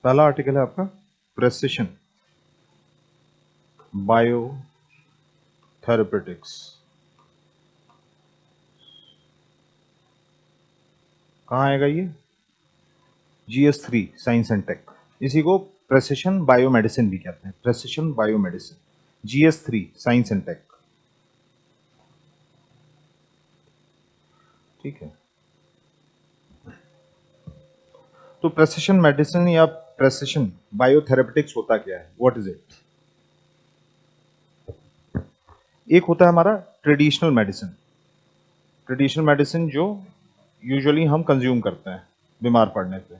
पहला आर्टिकल है आपका प्रेसिशन बायोथेरेपेटिक्स। कहाँ आएगा ये? GS3 science and take. इसी को प्रेसिशन बायोमेडिसिन भी कहते हैं, precision biomedicine, GS3 science and tech. ठीक है, तो प्रेसिशन मेडिसिन या प्रेसिशन बायोथेरेपेटिक्स होता क्या है? What is it? एक होता है हमारा ट्रेडिशनल मेडिसिन। ट्रेडिशनल मेडिसिन जो यूजुअली हम कंज्यूम करते हैं बीमार पड़ने पे,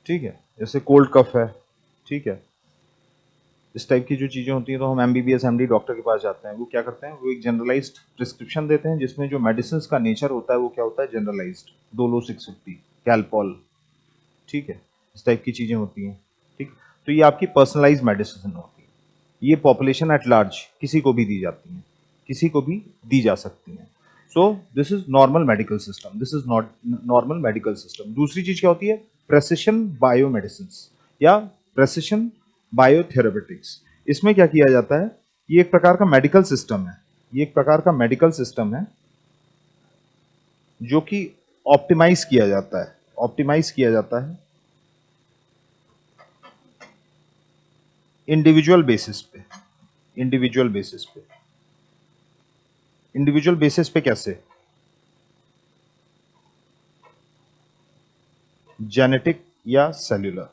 ठीक है, जैसे कोल्ड कफ है, ठीक है, इस टाइप की जो चीज़ें होती हैं तो हम MBBS MD डॉक्टर के पास जाते हैं। वो क्या करते हैं, वो एक जनरलाइज्ड प्रिस्क्रिप्शन देते हैं जिसमें जो मेडिसिन का नेचर होता है वो क्या होता है, जनरलाइज्ड, डोलो 650, कैलपॉल, ठीक है, इस टाइप की चीज़ें होती हैं। ठीक, तो ये आपकी पर्सनलाइज मेडिसिन होती है। ये पॉपुलेशन एट लार्ज किसी को भी दी जाती हैं, किसी को भी दी जा सकती हैं। So this is normal medical system, this is not normal medical system. दूसरी चीज क्या होती है, प्रेसिशन बायोमेडिसिन या प्रेसिशन बायोथेरेपेटिक्स। इसमें क्या किया जाता है, ये एक प्रकार का मेडिकल सिस्टम है, ये एक प्रकार का मेडिकल सिस्टम है जो कि ऑप्टिमाइज किया जाता है, ऑप्टिमाइज किया जाता है इंडिविजुअल बेसिस पे। इंडिविजुअल बेसिस पे, इंडिविजुअल बेसिस पे कैसे? जेनेटिक या सेल्यूलर,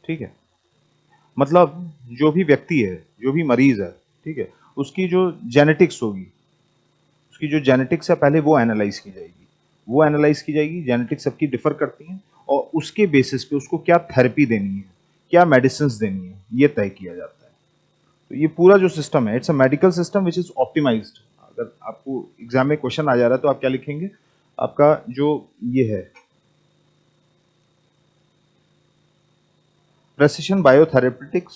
ठीक है, मतलब जो भी व्यक्ति है, जो भी मरीज है, ठीक है, उसकी जो जेनेटिक्स होगी, उसकी जो जेनेटिक्स है पहले वो एनालाइज की जाएगी, वो एनालाइज की जाएगी, जेनेटिक्स सबकी डिफर करती हैं और उसके बेसिस पे उसको क्या थेरेपी देनी है, क्या मेडिसिन देनी है, ये तय किया जाता है। तो ये पूरा जो सिस्टम है, it's a medical system which is optimised. अगर आपको एग्जाम में क्वेश्चन आ जा रहा है तो आप क्या लिखेंगे, आपका जो ये है precision biotherapeutics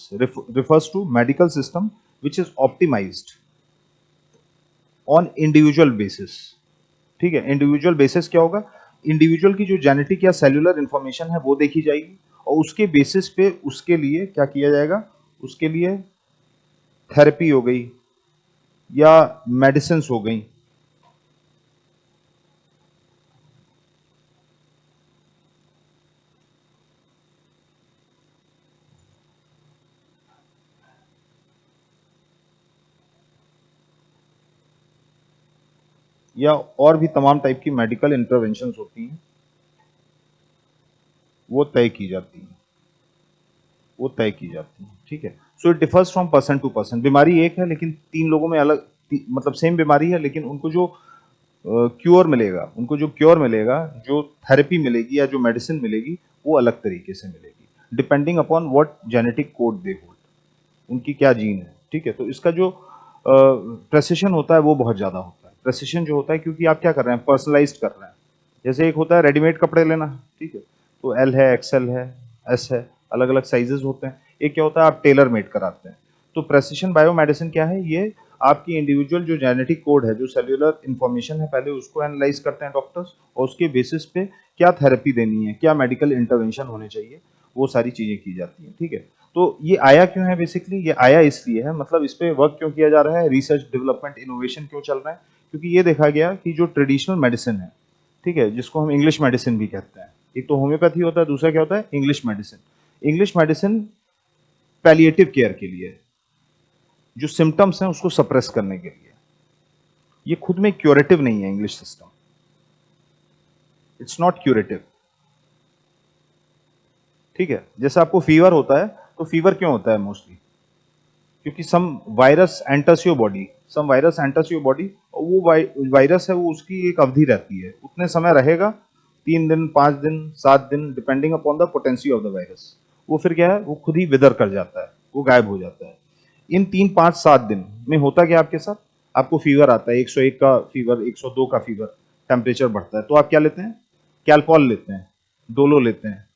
refers to medical system which is optimized on individual basis। ठीक है, इंडिविजुअल बेसिस क्या होगा, इंडिविजुअल की जो जेनेटिक या सेल्यूलर इंफॉर्मेशन है वो देखी जाएगी और उसके बेसिस पे उसके लिए क्या किया जाएगा, उसके लिए थेरेपी हो गई या मेडिसिन हो गई। या और भी तमाम टाइप की मेडिकल इंटरवेंशन होती हैं, वो तय की जाती हैं, वो तय की जाती है। ठीक है, so it differs from person to person. बीमारी एक है लेकिन तीन लोगों में अलग, मतलब सेम बीमारी है लेकिन उनको जो क्योर मिलेगा, उनको जो क्योर मिलेगा, जो थेरेपी मिलेगी या जो मेडिसिन मिलेगी वो अलग तरीके से मिलेगी, depending upon what genetic code they hold, उनकी क्या जीन है। ठीक है, तो इसका जो प्रेसिशन होता है वो बहुत ज्यादा होता है। प्रेसिशन जो होता है क्योंकि आप क्या कर रहे हैं, पर्सनलाइज्ड कर रहे हैं। जैसे एक होता है रेडीमेड कपड़े लेना, ठीक है, तो L है, XL है, S है, अलग अलग साइजेस होते हैं। एक क्या होता है, आप टेलर मेड कराते हैं। तो प्रेसिशन बायोमेडिसिन क्या है, ये आपकी इंडिविजुअल जो जेनेटिक कोड है, जो सेल्यूलर इंफॉर्मेशन है, पहले उसको एनालाइज करते हैं डॉक्टर्स और उसके बेसिस पे क्या थेरेपी देनी है, क्या मेडिकल इंटरवेंशन होने चाहिए, वो सारी चीजें की जाती हैं। ठीक है, तो ये आया क्यों है, बेसिकली ये आया इसलिए है, मतलब इस पे वर्क क्यों किया जा रहा है, रिसर्च डेवलपमेंट इनोवेशन क्यों चल रहा है, क्योंकि ये देखा गया कि जो ट्रेडिशनल मेडिसिन है, ठीक है, जिसको हम इंग्लिश मेडिसिन भी कहते हैं, एक तो होम्योपैथी होता है, दूसरा क्या होता है, English medicine. English medicine palliative care के लिए, जो सिम्टम्स हैं उसको सप्रेस करने के लिए, ये खुद में क्यूरेटिव नहीं है। English system, it's not curative. ठीक है, जैसे आपको फीवर होता है तो फीवर क्यों होता है मोस्टली, क्योंकि some virus enters your body, some virus enters your body, और वो वायरस है वो उसकी एक अवधि रहती है, उतने समय रहेगा, 3 दिन, 5 दिन, 7 दिन, depending upon the potency of the virus. वो फिर क्या है, वो खुद ही विदर कर जाता है, वो गायब हो जाता है। इन 3, 5, 7 दिन में होता क्या आपके साथ, आपको फीवर आता है, 101 का फीवर, 102 का फीवर, टेम्परेचर बढ़ता है, तो आप क्या लेते हैं, कैलपॉल लेते हैं, डोलो लेते हैं।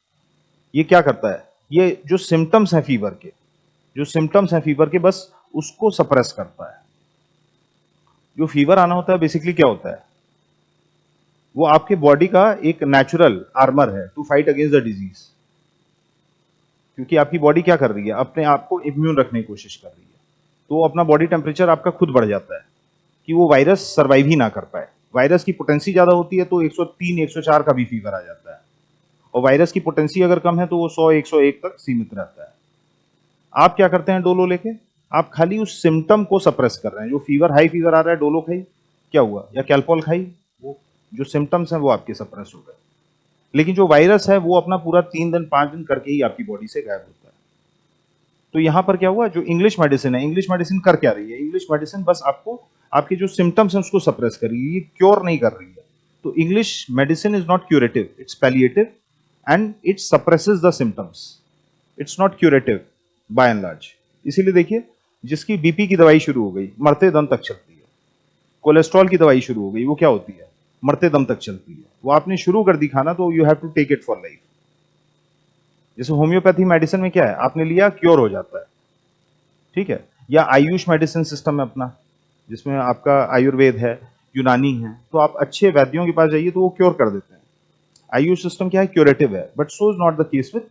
ये क्या करता है, ये जो सिम्टम्स हैं फीवर के, जो सिम्टम्स हैं फीवर के, बस उसको सप्रेस करता है। जो फीवर आना होता है बेसिकली क्या होता है, वो आपके बॉडी का एक नेचुरल आर्मर है to fight against the disease, क्योंकि आपकी बॉडी क्या कर रही है, अपने आप को इम्यून रखने की कोशिश कर रही है, तो अपना बॉडी टेम्परेचर आपका खुद बढ़ जाता है कि वो वायरस सर्वाइव ही ना कर पाए। वायरस की पोटेंसी ज्यादा होती है तो 103 104 का भी फीवर आ जाता है, और वायरस की पोटेंसी अगर कम है तो वो 100 101 तक सीमित रहता है। आप क्या करते हैं डोलो लेके, आप खाली उस सिम्टम को सप्रेस कर रहे हैं। जो फीवर, हाई फीवर आ रहा है, डोलो खाई, क्या हुआ, या कैल्पोल खाई, वो जो सिम्टम्स हैं वो आपके सप्रेस हो गए। लेकिन जो वायरस है वो अपना पूरा 3 दिन 5 दिन करके ही आपकी बॉडी से गायब होता है। तो यहां पर क्या हुआ, जो इंग्लिश मेडिसिन है, इंग्लिश मेडिसिन कर क्या रही है, इंग्लिश मेडिसिन बस आपको आपके जो सिम्टम्स हैं उसको सप्रेस कर रही है, ये क्योर नहीं कर रही है। तो English medicine is not curative, it's palliative and it suppresses the symptoms, it's not curative by and large. इसीलिए देखिए, जिसकी बीपी की दवाई शुरू हो गई, मरते दम तक चलती है। कोलेस्ट्रॉल की दवाई शुरू हो गई, वो क्या होती है, मरते दम तक चलती है। वो आपने शुरू कर दी खाना तो you have to take it for life. जैसे होम्योपैथी मेडिसिन में क्या है, आपने लिया क्योर हो जाता है, ठीक है। या आयुष मेडिसिन सिस्टम है अपना, जिसमें आपका आयुर्वेद है, यूनानी है, तो आप अच्छे वैद्यों के पास जाइए तो वो क्योर कर देते हैं। आयुष सिस्टम क्या है, क्यूरेटिव है, but so is not the case with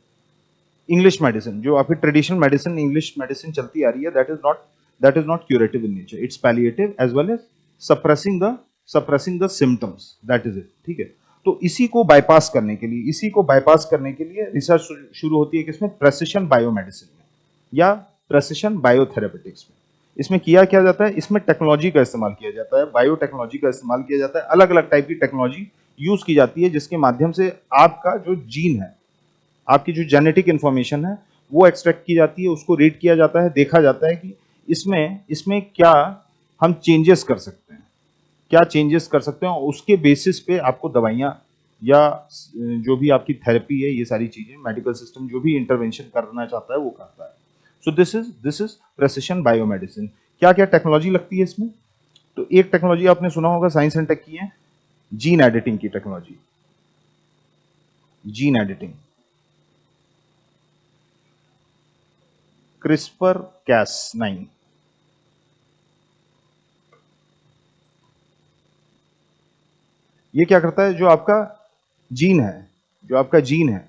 English medicine. जो आपकी ट्रेडिशनल मेडिसिन, इंग्लिश मेडिसिन चलती आ रही है, that is not curative in nature, it's palliative as well as suppressing the symptoms, that is it, ठीक है। तो इसी को बाईपास करने के लिए रिसर्च शुरू होती है किसमें, प्रेसिशन बायोमेडिसिन में या प्रेसिशन बायोथेरेपेटिक्स में। इसमें किया क्या जाता है, इसमें टेक्नोलॉजी का इस्तेमाल किया जाता है, बायोटेक्नोलॉजी का इस्तेमाल किया जाता है, अलग अलग टाइप की टेक्नोलॉजी यूज की जाती है, जिसके माध्यम से आपका जो जीन है, आपकी जो जेनेटिक इंफॉर्मेशन है, वो एक्सट्रैक्ट की जाती है, उसको रीड किया जाता है, देखा जाता है कि इसमें क्या हम चेंजेस कर सकते हैं, और उसके बेसिस पे आपको दवाइयाँ या जो भी आपकी थेरेपी है, ये सारी चीजें मेडिकल सिस्टम जो भी इंटरवेंशन करना चाहता है वो करता है। So this is precision biomedicine. क्या क्या टेक्नोलॉजी लगती है इसमें, तो एक टेक्नोलॉजी आपने सुना होगा, साइंस एंड टेक की है, जीन एडिटिंग की टेक्नोलॉजी, जीन एडिटिंग, क्रिस्पर कैस9। ये क्या करता है, जो आपका जीन है,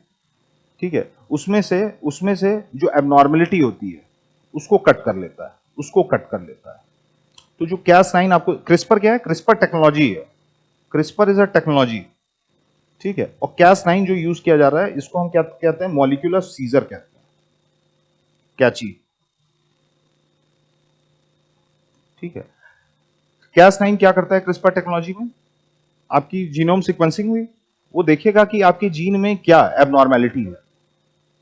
ठीक है, उसमें से जो एबनॉर्मेलिटी होती है उसको कट कर लेता है। तो जो कैस9 आपको, क्रिस्पर क्या है, क्रिस्पर टेक्नोलॉजी है, क्रिस्पर इज अ टेक्नोलॉजी, ठीक है। और कैस9 जो यूज किया जा रहा है, इसको हम क्या कहते हैं, मॉलिक्यूलर सीजर कहते हैं, कैची, ठीक है। कैस9 क्या करता है क्रिस्पर टेक्नोलॉजी में, आपकी जीनोम सीक्वेंसिंग हुई, वो देखेगा कि आपके जीन में क्या एबनॉर्मेलिटी है।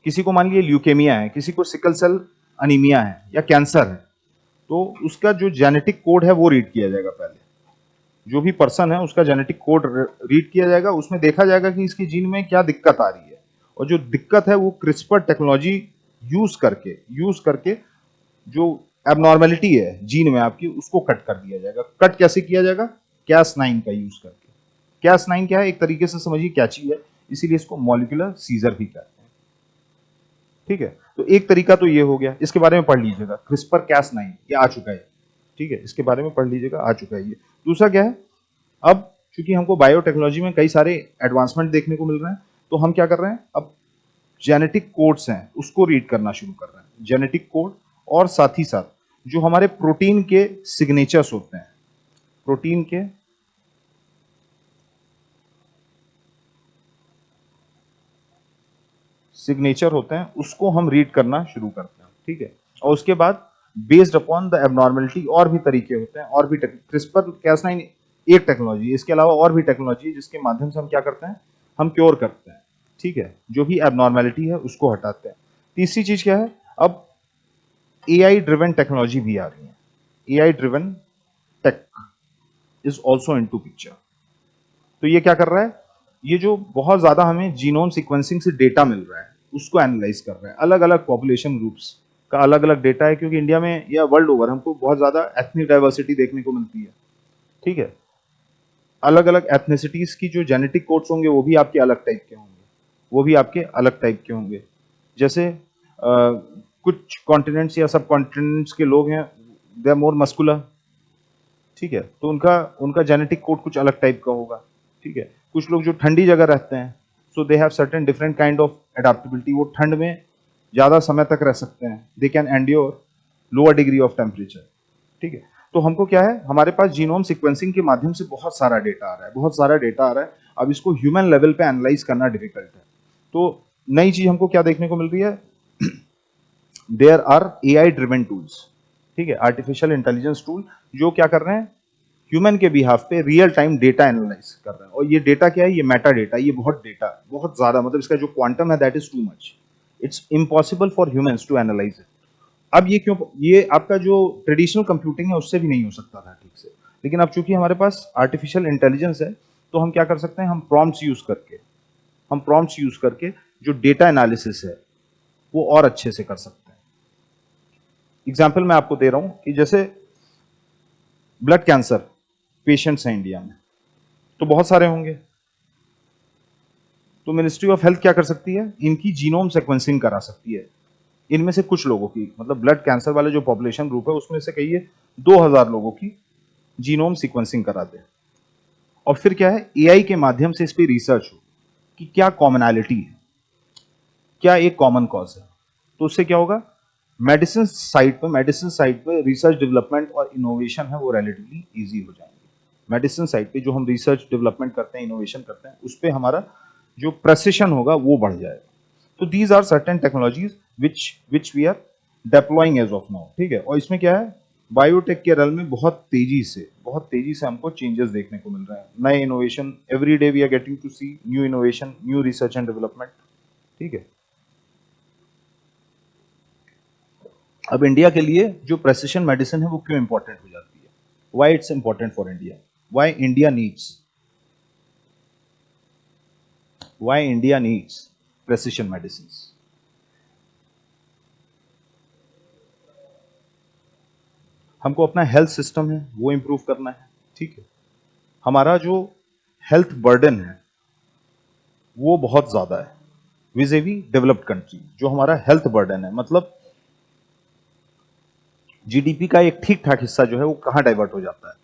किसी को मान लीजिए ल्यूकेमिया है, किसी को सिकल सेल अनीमिया है या कैंसर है, तो उसका जो जेनेटिक कोड है वो रीड किया जाएगा। पहले जो भी पर्सन है उसका जेनेटिक कोड रीड किया जाएगा, उसमें देखा जाएगा कि इसके जीन में क्या दिक्कत आ रही है, और जो दिक्कत है वो क्रिस्पर टेक्नोलॉजी यूज करके जो एबनॉर्मेलिटी है जीन में आपकी, उसको कट कर दिया जाएगा। कट कैसे किया जाएगा, कैस9 का यूज करके। कैस9 क्या है, एक तरीके से समझिए कैची है, इसीलिए इसको मॉलिक्यूलर सीजर भी कहते हैं, ठीक है। तो एक तरीका तो ये हो गया, इसके बारे में पढ़ लीजिएगा, क्रिस्पर कैस9 ये आ चुका है, ठीक है, इसके बारे में पढ़ लीजिएगा, आ चुका है ये। दूसरा क्या है, अब चूंकि हमको बायोटेक्नोलॉजी में कई सारे एडवांसमेंट देखने को मिल रहे हैं, तो हम क्या कर रहे हैं, अब जेनेटिक कोड्स हैं उसको रीड करना शुरू कर रहे हैं, जेनेटिक कोड, और साथ ही साथ जो हमारे प्रोटीन के सिग्नेचर्स होते हैं, प्रोटीन के सिग्नेचर होते हैं, उसको हम रीड करना शुरू करते हैं, ठीक है। और उसके बाद बेस्ड अपॉन द एबनॉर्मेलिटी और भी तरीके होते हैं, और भी क्रिस्पर कैस9 एक टेक्नोलॉजी, इसके अलावा और भी टेक्नोलॉजी जिसके माध्यम से हम क्या करते हैं, हम क्योर करते हैं, ठीक है, जो भी एबनॉर्मेलिटी है उसको हटाते हैं। तीसरी चीज क्या है, अब एआई ड्रिवन टेक्नोलॉजी भी आ रही है, AI driven tech is also into picture. तो ये क्या कर रहा है, ये जो बहुत ज्यादा हमें जीनोम सीक्वेंसिंग से डेटा मिल रहा है उसको एनालाइज कर रहा है, अलग अलग पॉपुलेशन ग्रुप्स का अलग अलग डेटा है, क्योंकि इंडिया में या वर्ल्ड ओवर हमको बहुत ज्यादा एथनिक डाइवर्सिटी देखने को मिलती है, ठीक है। अलग अलग एथनिसिटीज की जो जेनेटिक कोड्स होंगे वो भी आपके अलग टाइप के होंगे, जैसे कुछ कॉन्टिनेंट्स या सब कॉन्टिनेंट्स के लोग हैं, दे आर मोर मस्कुलर, ठीक है, तो उनका जेनेटिक कोड कुछ अलग टाइप का होगा, ठीक है। कुछ लोग जो ठंडी जगह रहते हैं, so they have certain different kind of adaptability, वो ठंड में ज्यादा समय तक रह सकते हैं, they can endure lower degree of temperature, ठीक है। तो हमको क्या है, हमारे पास जीनोम सीक्वेंसिंग के माध्यम से बहुत सारा डेटा आ रहा है, बहुत सारा डेटा आ रहा है। अब इसको ह्यूमन लेवल पे एनालाइज करना डिफिकल्ट है। तो नई चीज हमको क्या देखने को मिल रही है, there are AI driven tools, ठीक है, आर्टिफिशियल इंटेलिजेंस टूल, जो क्या कर रहे हैं, ह्यूमन के बिहाफ पे रियल टाइम डेटा एनालाइज कर रहे हैं। और ये डेटा क्या है, ये मेटा डेटा, ये बहुत डेटा, बहुत ज्यादा, मतलब इसका जो क्वांटम है that is too much, it's impossible for humans to analyse it. अब ये क्यों, ये आपका जो ट्रेडिशनल कंप्यूटिंग है उससे भी नहीं हो सकता था ठीक से, लेकिन अब चूंकि हमारे पास आर्टिफिशियल इंटेलिजेंस है, तो हम क्या कर सकते हैं, हम प्रॉम्प्ट्स यूज करके जो डेटा एनालिसिस है वो और अच्छे से कर सकते हैं। एग्जाम्पल मैं आपको दे रहा हूं कि जैसे ब्लड कैंसर पेशेंट्स हैं इंडिया में, तो बहुत सारे होंगे, तो मिनिस्ट्री ऑफ हेल्थ क्या कर सकती है, इनकी जीनोम सीक्वेंसिंग करा सकती है, इनमें से कुछ लोगों की, मतलब ब्लड कैंसर वाले जो पॉपुलेशन ग्रुप है उसमें से कहिए 2000 लोगों की जीनोम सीक्वेंसिंग करा दे, और फिर क्या है, एआई के माध्यम से इस पे रिसर्च हो कि क्या कॉमनैलिटी है, क्या एक कॉमन कॉज है। तो उससे क्या होगा, मेडिसिन साइड पे रिसर्च डेवलपमेंट और इनोवेशन है वो रिलेटिवली इजी हो जाएंगे। मेडिसिन साइड पे जो हम रिसर्च डेवलपमेंट करते हैं, इनोवेशन करते हैं, उस पे हमारा जो प्रेसिशन होगा वो बढ़ जाएगा। तो these are certain technologies which we are deploying as of now, ठीक है। और इसमें क्या है, बायोटेक के रल में बहुत तेजी से हमको चेंजेस देखने को मिल रहे हैं, नए innovation, every day we are getting to see new innovation, new research and development, ठीक है। अब इंडिया के लिए जो प्रेसिशन मेडिसिन है वो क्यों इंपॉर्टेंट हो जाती है, why it's important for India, why India needs precision medicine. हमको अपना हेल्थ सिस्टम है वो इंप्रूव करना है, ठीक है। हमारा जो हेल्थ बर्डन है वो बहुत ज्यादा है विज़ेवी डेवलप्ड कंट्री। जो हमारा हेल्थ बर्डन है, मतलब जीडीपी का एक ठीक ठाक हिस्सा जो है वो कहां डाइवर्ट हो जाता है,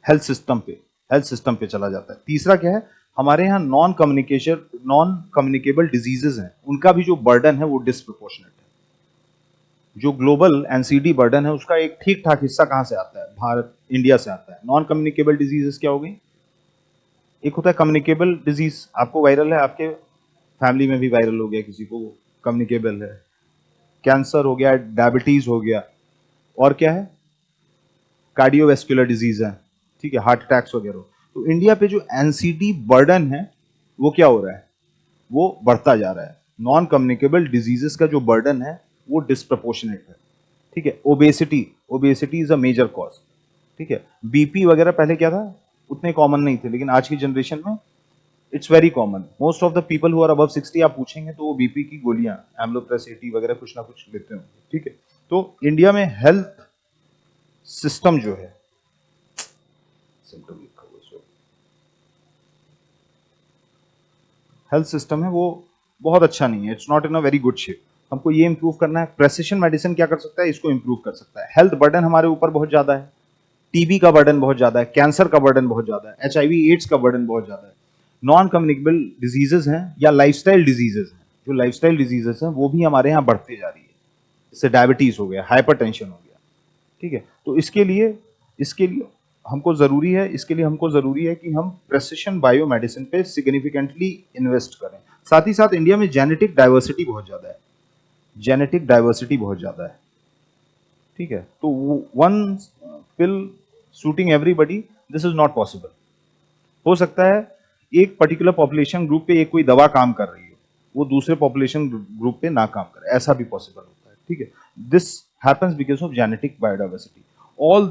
हेल्थ सिस्टम पे चला जाता है। तीसरा क्या है, हमारे यहाँ नॉन कम्युनिकेबल डिजीजेस हैं, उनका भी जो बर्डन है वो डिस्प्रोपोर्शनेट है। जो ग्लोबल एनसीडी बर्डन है उसका एक ठीक ठाक हिस्सा कहां से आता है, भारत, इंडिया से आता है। नॉन कम्युनिकेबल डिजीजेस क्या हो गई, एक होता है कम्युनिकेबल डिजीज, आपको वायरल है, आपके फैमिली में भी वायरल हो गया, किसी को कम्युनिकेबल है, कैंसर हो गया, डायबिटीज हो गया, और क्या है, कार्डियोवैस्कुलर डिजीज है, ठीक है, हार्ट अटैक्स वगैरह। तो इंडिया पे जो एनसीडी बर्डन है वो क्या हो रहा है, वो बढ़ता जा रहा है। नॉन कम्युनिकेबल डिजीजेस का जो बर्डन है वो डिस्प्रपोर्शनेट है, ठीक है। Obesity is a major cause, ठीक है। बीपी वगैरह पहले क्या था, उतने कॉमन नहीं थे, लेकिन आज की जनरेशन में it's very common. Most of the people who are above 60 आप पूछेंगे तो वो बीपी की गोलियां, एम्लोप्रेस 80 वगैरह कुछ ना कुछ लेते होंगे, ठीक है। तो इंडिया में हेल्थ सिस्टम जो है, हेल्थ सिस्टम है वो बहुत अच्छा नहीं है, it's not in a very good shape. हमको ये इंप्रूव करना है। प्रेसिशन मेडिसिन क्या कर सकता है, इसको इंप्रूव कर सकता है। हेल्थ बर्डन हमारे ऊपर बहुत ज्यादा है, टीबी का बर्डन बहुत ज्यादा है, कैंसर का बर्डन बहुत ज्यादा है, एचआईवी एड्स का बर्डन बहुत ज्यादा है। नॉन कम्युनिकेबल डिजीजेस हैं या लाइफस्टाइल डिजीजेस हैं, जो लाइफस्टाइल डिजीजेस हैं वो भी हमारे यहाँ बढ़ते जा रही है, जैसे डायबिटीज हो गया, हाइपरटेंशन हो गया, ठीक है। तो इसके लिए हमको जरूरी है कि हम प्रेसिशन बायोमेडिसिन पे सिग्निफिकेंटली इन्वेस्ट करें। साथ ही साथ इंडिया में जेनेटिक डाइवर्सिटी बहुत ज्यादा है, ठीक है। तो one pill suiting everybody, this is not possible. हो सकता है एक पर्टिकुलर पॉपुलेशन ग्रुप पे एक कोई दवा काम कर रही हो, वो दूसरे पॉपुलेशन ग्रुप पे ना काम करे, ऐसा भी पॉसिबल होता है, ठीक है। This happens because of genetic biodiversity. All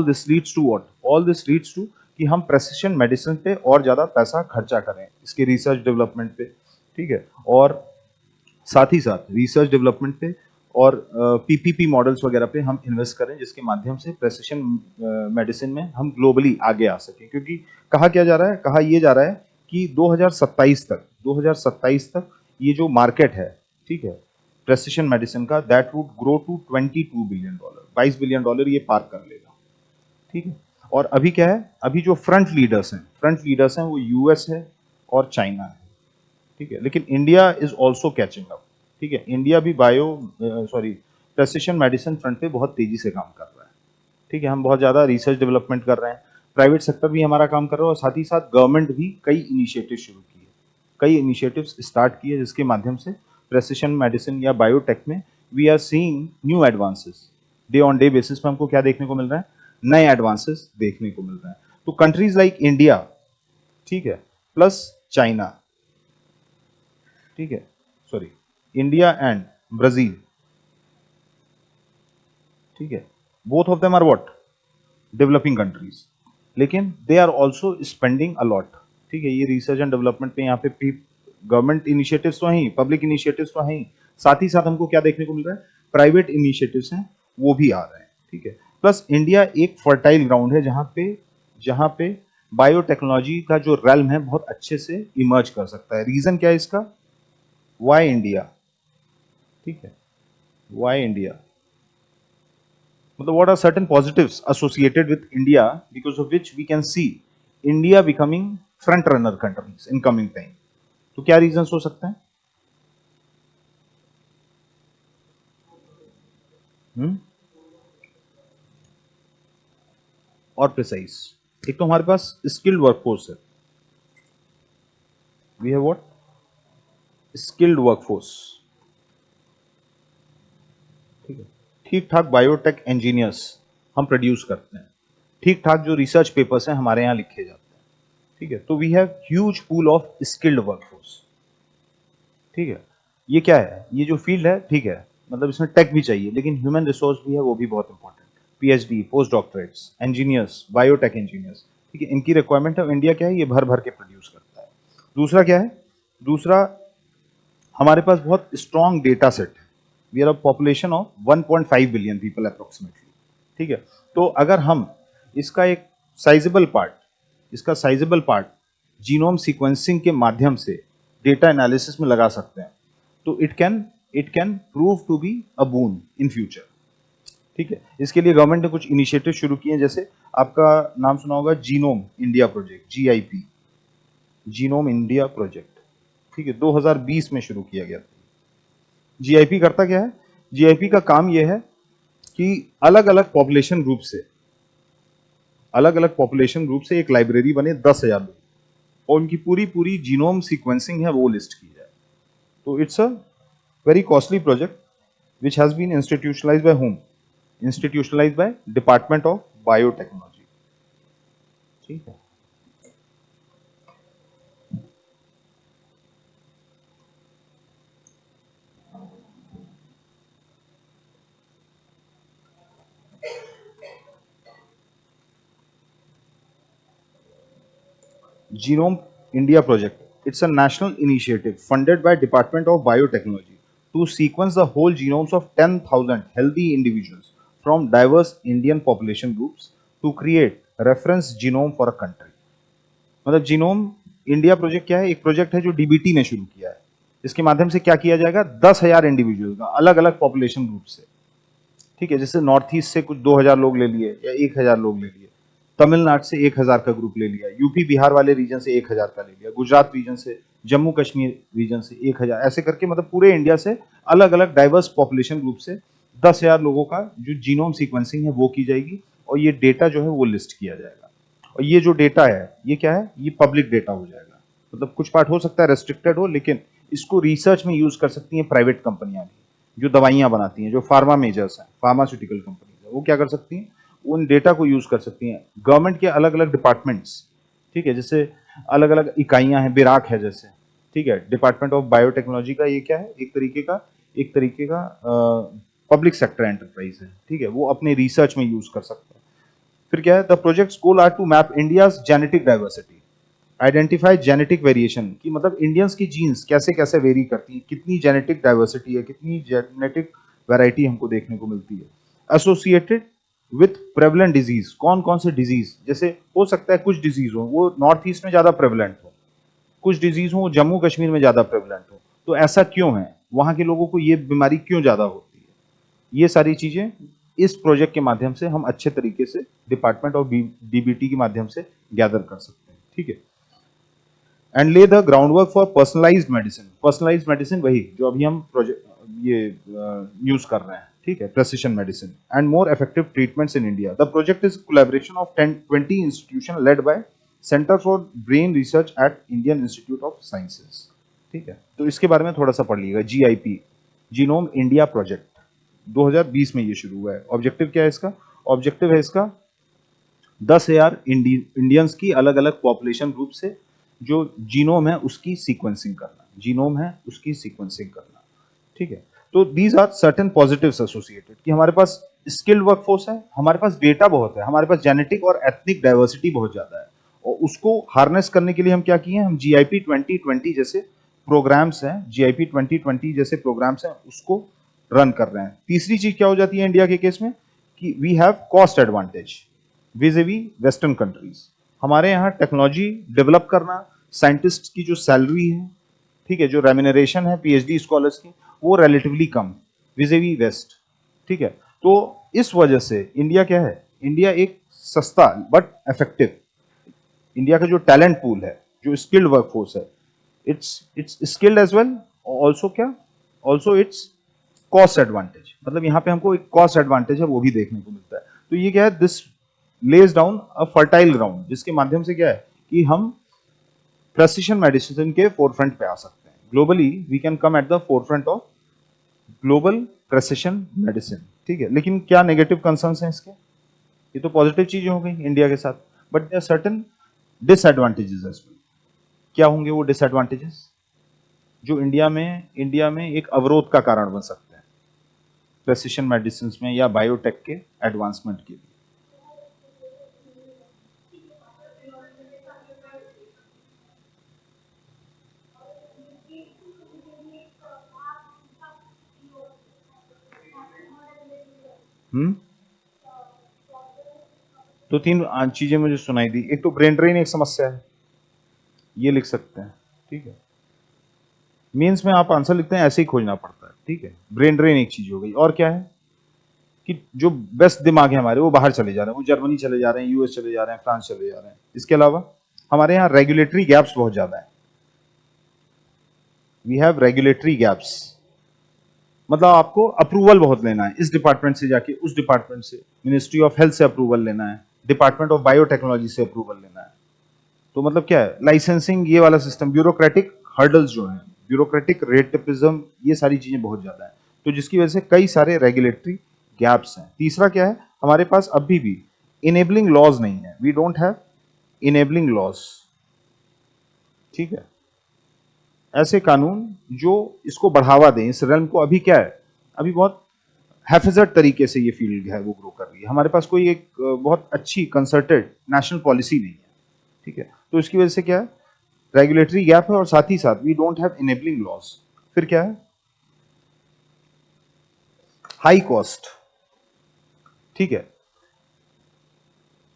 this leads to what, all this leads to कि हम प्रेसिशन मेडिसिन पे और ज्यादा पैसा खर्चा करें, इसके रिसर्च डेवलपमेंट पे, ठीक है। और साथ ही साथ रिसर्च डेवलपमेंट पे और पीपीपी मॉडल्स वगैरह पे हम इन्वेस्ट करें, जिसके माध्यम से प्रेसिशन मेडिसिन में हम ग्लोबली आगे आ सकें। क्योंकि कहा ये जा रहा है कि 2027 तक ये जो मार्केट है, ठीक है, प्रेसिशन मेडिसिन का, that would grow to $22 billion, $22 billion ये पार कर लेगा, ठीक है। और अभी क्या है, अभी जो फ्रंट लीडर्स हैं वो यूएस है और चाइना है, ठीक है। लेकिन India is also catching up, ठीक है। इंडिया भी प्रेसिशन मेडिसिन फ्रंट पे बहुत तेजी से काम कर रहा है, ठीक है। हम बहुत ज्यादा रिसर्च डेवलपमेंट कर रहे हैं, प्राइवेट सेक्टर भी हमारा काम कर रहा है और साथ ही साथ गवर्नमेंट भी कई इनिशिएटिव शुरू किए, कई इनिशिएटिव्स स्टार्ट किए जिसके माध्यम से प्रेसिशन मेडिसिन या बायोटेक में we are seeing new advances. Day on day basis पे हमको क्या देखने को मिल रहा है, नए एडवांसेस देखने को मिल रहे हैं। तो कंट्रीज लाइक इंडिया, ठीक है, प्लस चाइना, ठीक है, सॉरी, इंडिया एंड ब्राजील, ठीक है, both of them are what, developing countries, लेकिन they are also spending a lot, ठीक है। ये रिसर्च एंड डेवलपमेंट पे यहाँ पे गवर्नमेंट इनिशिएटिव्स तो हैं, पब्लिक इनिशिएटिव्स तो हैं, साथ ही साथ हमको क्या देखने को मिल रहा है, प्राइवेट इनिशिएटिव्स हैं वो भी आ रहे हैं, ठीक है। प्लस इंडिया एक फर्टाइल ग्राउंड है जहां पे बायोटेक्नोलॉजी का जो रेल्म है बहुत अच्छे से इमर्ज कर सकता है। रीजन क्या है इसका, वाई इंडिया, ठीक है, वाई इंडिया, मतलब what are certain positives associated with India because of which we can see India becoming front runner countries in coming time. तो क्या रीजंस हो सकते हैं? और प्रिसाइज, एक तो हमारे पास स्किल्ड वर्कफोर्स है, we have what, skilled workforce, ठीक है। ठीक ठाक बायोटेक इंजीनियर्स हम प्रोड्यूस करते हैं, ठीक ठाक जो रिसर्च पेपर्स हैं हमारे यहाँ लिखे जाते हैं, ठीक है। तो we have huge pool of skilled workforce, ठीक है। ये क्या है, ये जो फील्ड है, ठीक है, मतलब इसमें टेक भी चाहिए लेकिन ह्यूमन रिसोर्स भी है, वो भी बहुत important. PhD, post doctorates, engineers, biotech engineers, ठीक है, इनकी रिक्वायरमेंट है। इंडिया क्या है, ये भर भर के प्रोड्यूस करता है। दूसरा क्या है, दूसरा हमारे पास बहुत स्ट्रॉन्ग डेटा सेट है। We are a population of 1.5 billion people approximately, ठीक है। तो अगर हम इसका एक साइजेबल पार्ट जीनोम सीक्वेंसिंग के माध्यम से डेटा एनालिसिस में लगा सकते हैं तो it can prove to be a boon in future, ठीक है। इसके लिए गवर्नमेंट ने कुछ इनिशिएटिव शुरू किए हैं, जैसे आपका नाम सुना होगा genome India project, GIP, genome India project, ठीक है, 2020 में शुरू किया गया था। जीआईपी करता क्या है, जीआईपी का काम यह है कि अलग अलग पॉपुलेशन ग्रुप से एक लाइब्रेरी बने 10,000 लोग और उनकी पूरी पूरी जीनोम सीक्वेंसिंग है वो लिस्ट की जाए। तो it's a very costly project which has been institutionalised by home, institutionalised by department of biotechnology, ठीक है। Genome India project. It's a national initiative funded by Department of Biotechnology to sequence the whole genomes of 10,000 healthy individuals from diverse Indian population groups to create reference genome for a country. मतलब genome India project क्या है, एक project है जो DBT ने शुरू किया है। इसके माध्यम से क्या किया जाएगा, 10,000 इंडिविजुअल का अलग अलग पॉपुलेशन ग्रुप से, ठीक है। जैसे नॉर्थ ईस्ट से कुछ 2,000 लोग ले लिए या 1,000 लोग ले लिए, तमिलनाडु से 1,000 का ग्रुप ले लिया, यूपी बिहार वाले रीजन से 1,000 का ले लिया, गुजरात रीजन से, जम्मू कश्मीर रीजन से 1,000, ऐसे करके मतलब पूरे इंडिया से अलग अलग डाइवर्स पॉपुलेशन ग्रुप से 10,000 लोगों का जो जीनोम सीक्वेंसिंग है वो की जाएगी और ये डेटा जो है वो लिस्ट किया जाएगा। और ये जो डेटा है ये क्या है, ये पब्लिक डेटा हो जाएगा। मतलब कुछ पार्ट हो सकता है रेस्ट्रिक्टेड हो, लेकिन इसको रिसर्च में यूज कर सकती हैं प्राइवेट कंपनियां भी, जो दवाइयां बनाती हैं, जो फार्मा मेजर्स हैं, फार्मास्यूटिकल कंपनीज है, वो क्या कर सकती हैं, उन डेटा को यूज कर सकती हैं। गवर्नमेंट के अलग अलग डिपार्टमेंट्स, ठीक है, जैसे अलग अलग इकाइयां हैं, बिराक है जैसे, ठीक है, डिपार्टमेंट ऑफ बायोटेक्नोलॉजी का ये क्या है, एक तरीके का पब्लिक सेक्टर एंटरप्राइज है, ठीक है, वो अपने रिसर्च में यूज कर सकता है। फिर क्या है, the projects goal are to map India's genetic diversity, identify genetic variation, की मतलब इंडियंस की जीन्स कैसे कैसे वेरी करती हैं, कितनी जेनेटिक डाइवर्सिटी है, कितनी जेनेटिक वैरायटी हमको देखने को मिलती है। एसोसिएटेड विथ प्रेवलेंट डिजीज, कौन कौन से डिजीज, जैसे हो सकता है कुछ डिजीज हो वो नॉर्थ ईस्ट में ज्यादा प्रेवलेंट हो, कुछ डिजीज हो जम्मू कश्मीर में ज्यादा प्रेवलेंट हो, तो ऐसा क्यों है, वहां के लोगों को ये बीमारी क्यों ज्यादा होती है, ये सारी चीजें इस प्रोजेक्ट के माध्यम से हम अच्छे तरीके से डिपार्टमेंट ऑफ डीबीटी के माध्यम से गैदर कर सकते हैं, ठीक है। एंड ले the ground work for personalised medicine. Personalised medicine वही जो अभी हम प्रोजेक्ट ये यूज कर रहे हैं, ठीक है, precision medicine and more effective treatments in India. The project is collaboration of 20 institution led by centre for brain research at Indian institute of sciences, ठीक है। तो इसके बारे में थोड़ा सा पढ़ लीजिएगा। जीआईपी, जीनोम इंडिया प्रोजेक्ट, 2020 में ये शुरू हुआ है। ऑब्जेक्टिव क्या है इसका? ऑब्जेक्टिव है इसका 10,000 इंडियंस की अलग अलग पॉपुलेशन ग्रुप से जो जीनोम है उसकी सीक्वेंसिंग करना, जीनोम है उसकी सीक्वेंसिंग करना, ठीक है। तो these are certain positives associated कि हमारे पास स्किल्ड वर्कफोर्स है, हमारे पास डेटा बहुत है, हमारे पास जेनेटिक और एथनिक डाइवर्सिटी बहुत ज्यादा है, और उसको हार्नेस करने के लिए हम क्या किए हैं, हम जीआईपी 2020 जैसे प्रोग्राम्स हैं, जीआईपी 2020 जैसे प्रोग्राम्स हैं उसको रन कर रहे हैं। तीसरी चीज क्या हो जाती है इंडिया के केस में कि we have cost advantage vis-a-vis western countries. हमारे यहाँ टेक्नोलॉजी डेवलप करना, साइंटिस्ट की जो सैलरी है, ठीक है, जो रेम्यूनरेशन है पीएचडी स्कॉलर्स की, वो रिलेटिवली कम विज़-विज़ वेस्ट, ठीक है। तो इस वजह से इंडिया क्या है, इंडिया एक सस्ता बट इफेक्टिव, इंडिया का जो टैलेंट पूल है, जो स्किल्ड वर्कफोर्स है, it's skilled as well, also क्या, ऑल्सो इट्स कॉस्ट एडवांटेज, मतलब यहाँ पे हमको एक कॉस्ट एडवांटेज है वो भी देखने को मिलता है। तो ये क्या है, this lays down a fertile ground, जिसके माध्यम से क्या है कि हम प्रेसिशन मेडिसिन के फोरफ्रंट पे आ सकते हैं। Globally we can come at the forefront of global precision medicine, ठीक है। लेकिन क्या नेगेटिव कंसर्न्स हैं इसके? ये तो पॉजिटिव चीजें हो गई इंडिया के साथ, but there are certain disadvantages as well. क्या होंगे वो डिसएडवांटेजेस जो इंडिया में एक अवरोध का कारण बन सकते हैं प्रेसिशन मेडिसिन में या बायोटेक के एडवांसमेंट के लिए? तो तीन चीजें मुझे सुनाई दी। एक तो ब्रेन ड्रेन एक समस्या है, ये लिख सकते हैं, ठीक है। मीन्स में आप आंसर लिखते हैं ऐसे ही खोजना पड़ता है, ठीक है। ब्रेन ड्रेन एक चीज हो गई, और क्या है कि जो बेस्ट दिमाग है हमारे वो बाहर चले जा रहे हैं, वो जर्मनी चले जा रहे हैं, यूएस चले जा रहे हैं, फ्रांस चले जा रहे हैं। इसके अलावा हमारे यहाँ रेगुलेटरी गैप्स बहुत ज्यादा है। वी हैव रेगुलेटरी गैप्स, मतलब आपको अप्रूवल बहुत लेना है, इस डिपार्टमेंट से जाके उस डिपार्टमेंट से, मिनिस्ट्री ऑफ हेल्थ से अप्रूवल लेना है, डिपार्टमेंट ऑफ बायोटेक्नोलॉजी से अप्रूवल लेना है। तो मतलब क्या है, लाइसेंसिंग ये वाला सिस्टम, ब्यूरोक्रेटिक हर्डल्स जो हैं, ब्यूरोक्रेटिक रेटिपिज्म, ये सारी चीजें बहुत ज्यादा है, तो जिसकी वजह से कई सारे रेगुलेटरी गैप्स हैं। तीसरा क्या है, हमारे पास अभी भी इनेबलिंग लॉज नहीं है, we don't have enabling laws, ठीक है। ऐसे कानून जो इसको बढ़ावा दें, इस रेल्म को। अभी क्या है, अभी बहुत हैफेजर्ड तरीके से ये फील्ड है वो ग्रो कर रही है, हमारे पास कोई एक बहुत अच्छी कंसर्टेड नेशनल पॉलिसी नहीं है, ठीक है। तो इसकी वजह से क्या है, रेगुलेटरी गैप है, और साथ ही साथ we don't have enabling laws. फिर क्या है, हाई कॉस्ट, ठीक है।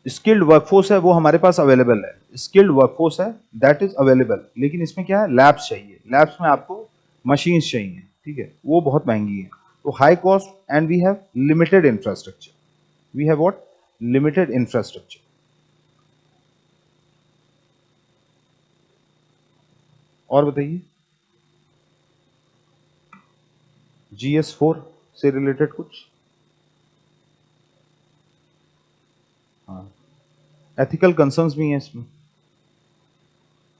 स्किल्ड वर्कफोर्स है वो हमारे पास अवेलेबल है, स्किल्ड वर्कफोर्स है दैट इज अवेलेबल, लेकिन इसमें क्या है, लैब्स चाहिए, लैब्स में आपको मशीन्स चाहिए, ठीक है, वो बहुत महंगी है। तो high cost and we have limited infrastructure, we have what, limited infrastructure. और बताइए, GS4 से रिलेटेड कुछ? हाँ, एथिकल कंसर्न्स भी हैं इसमें,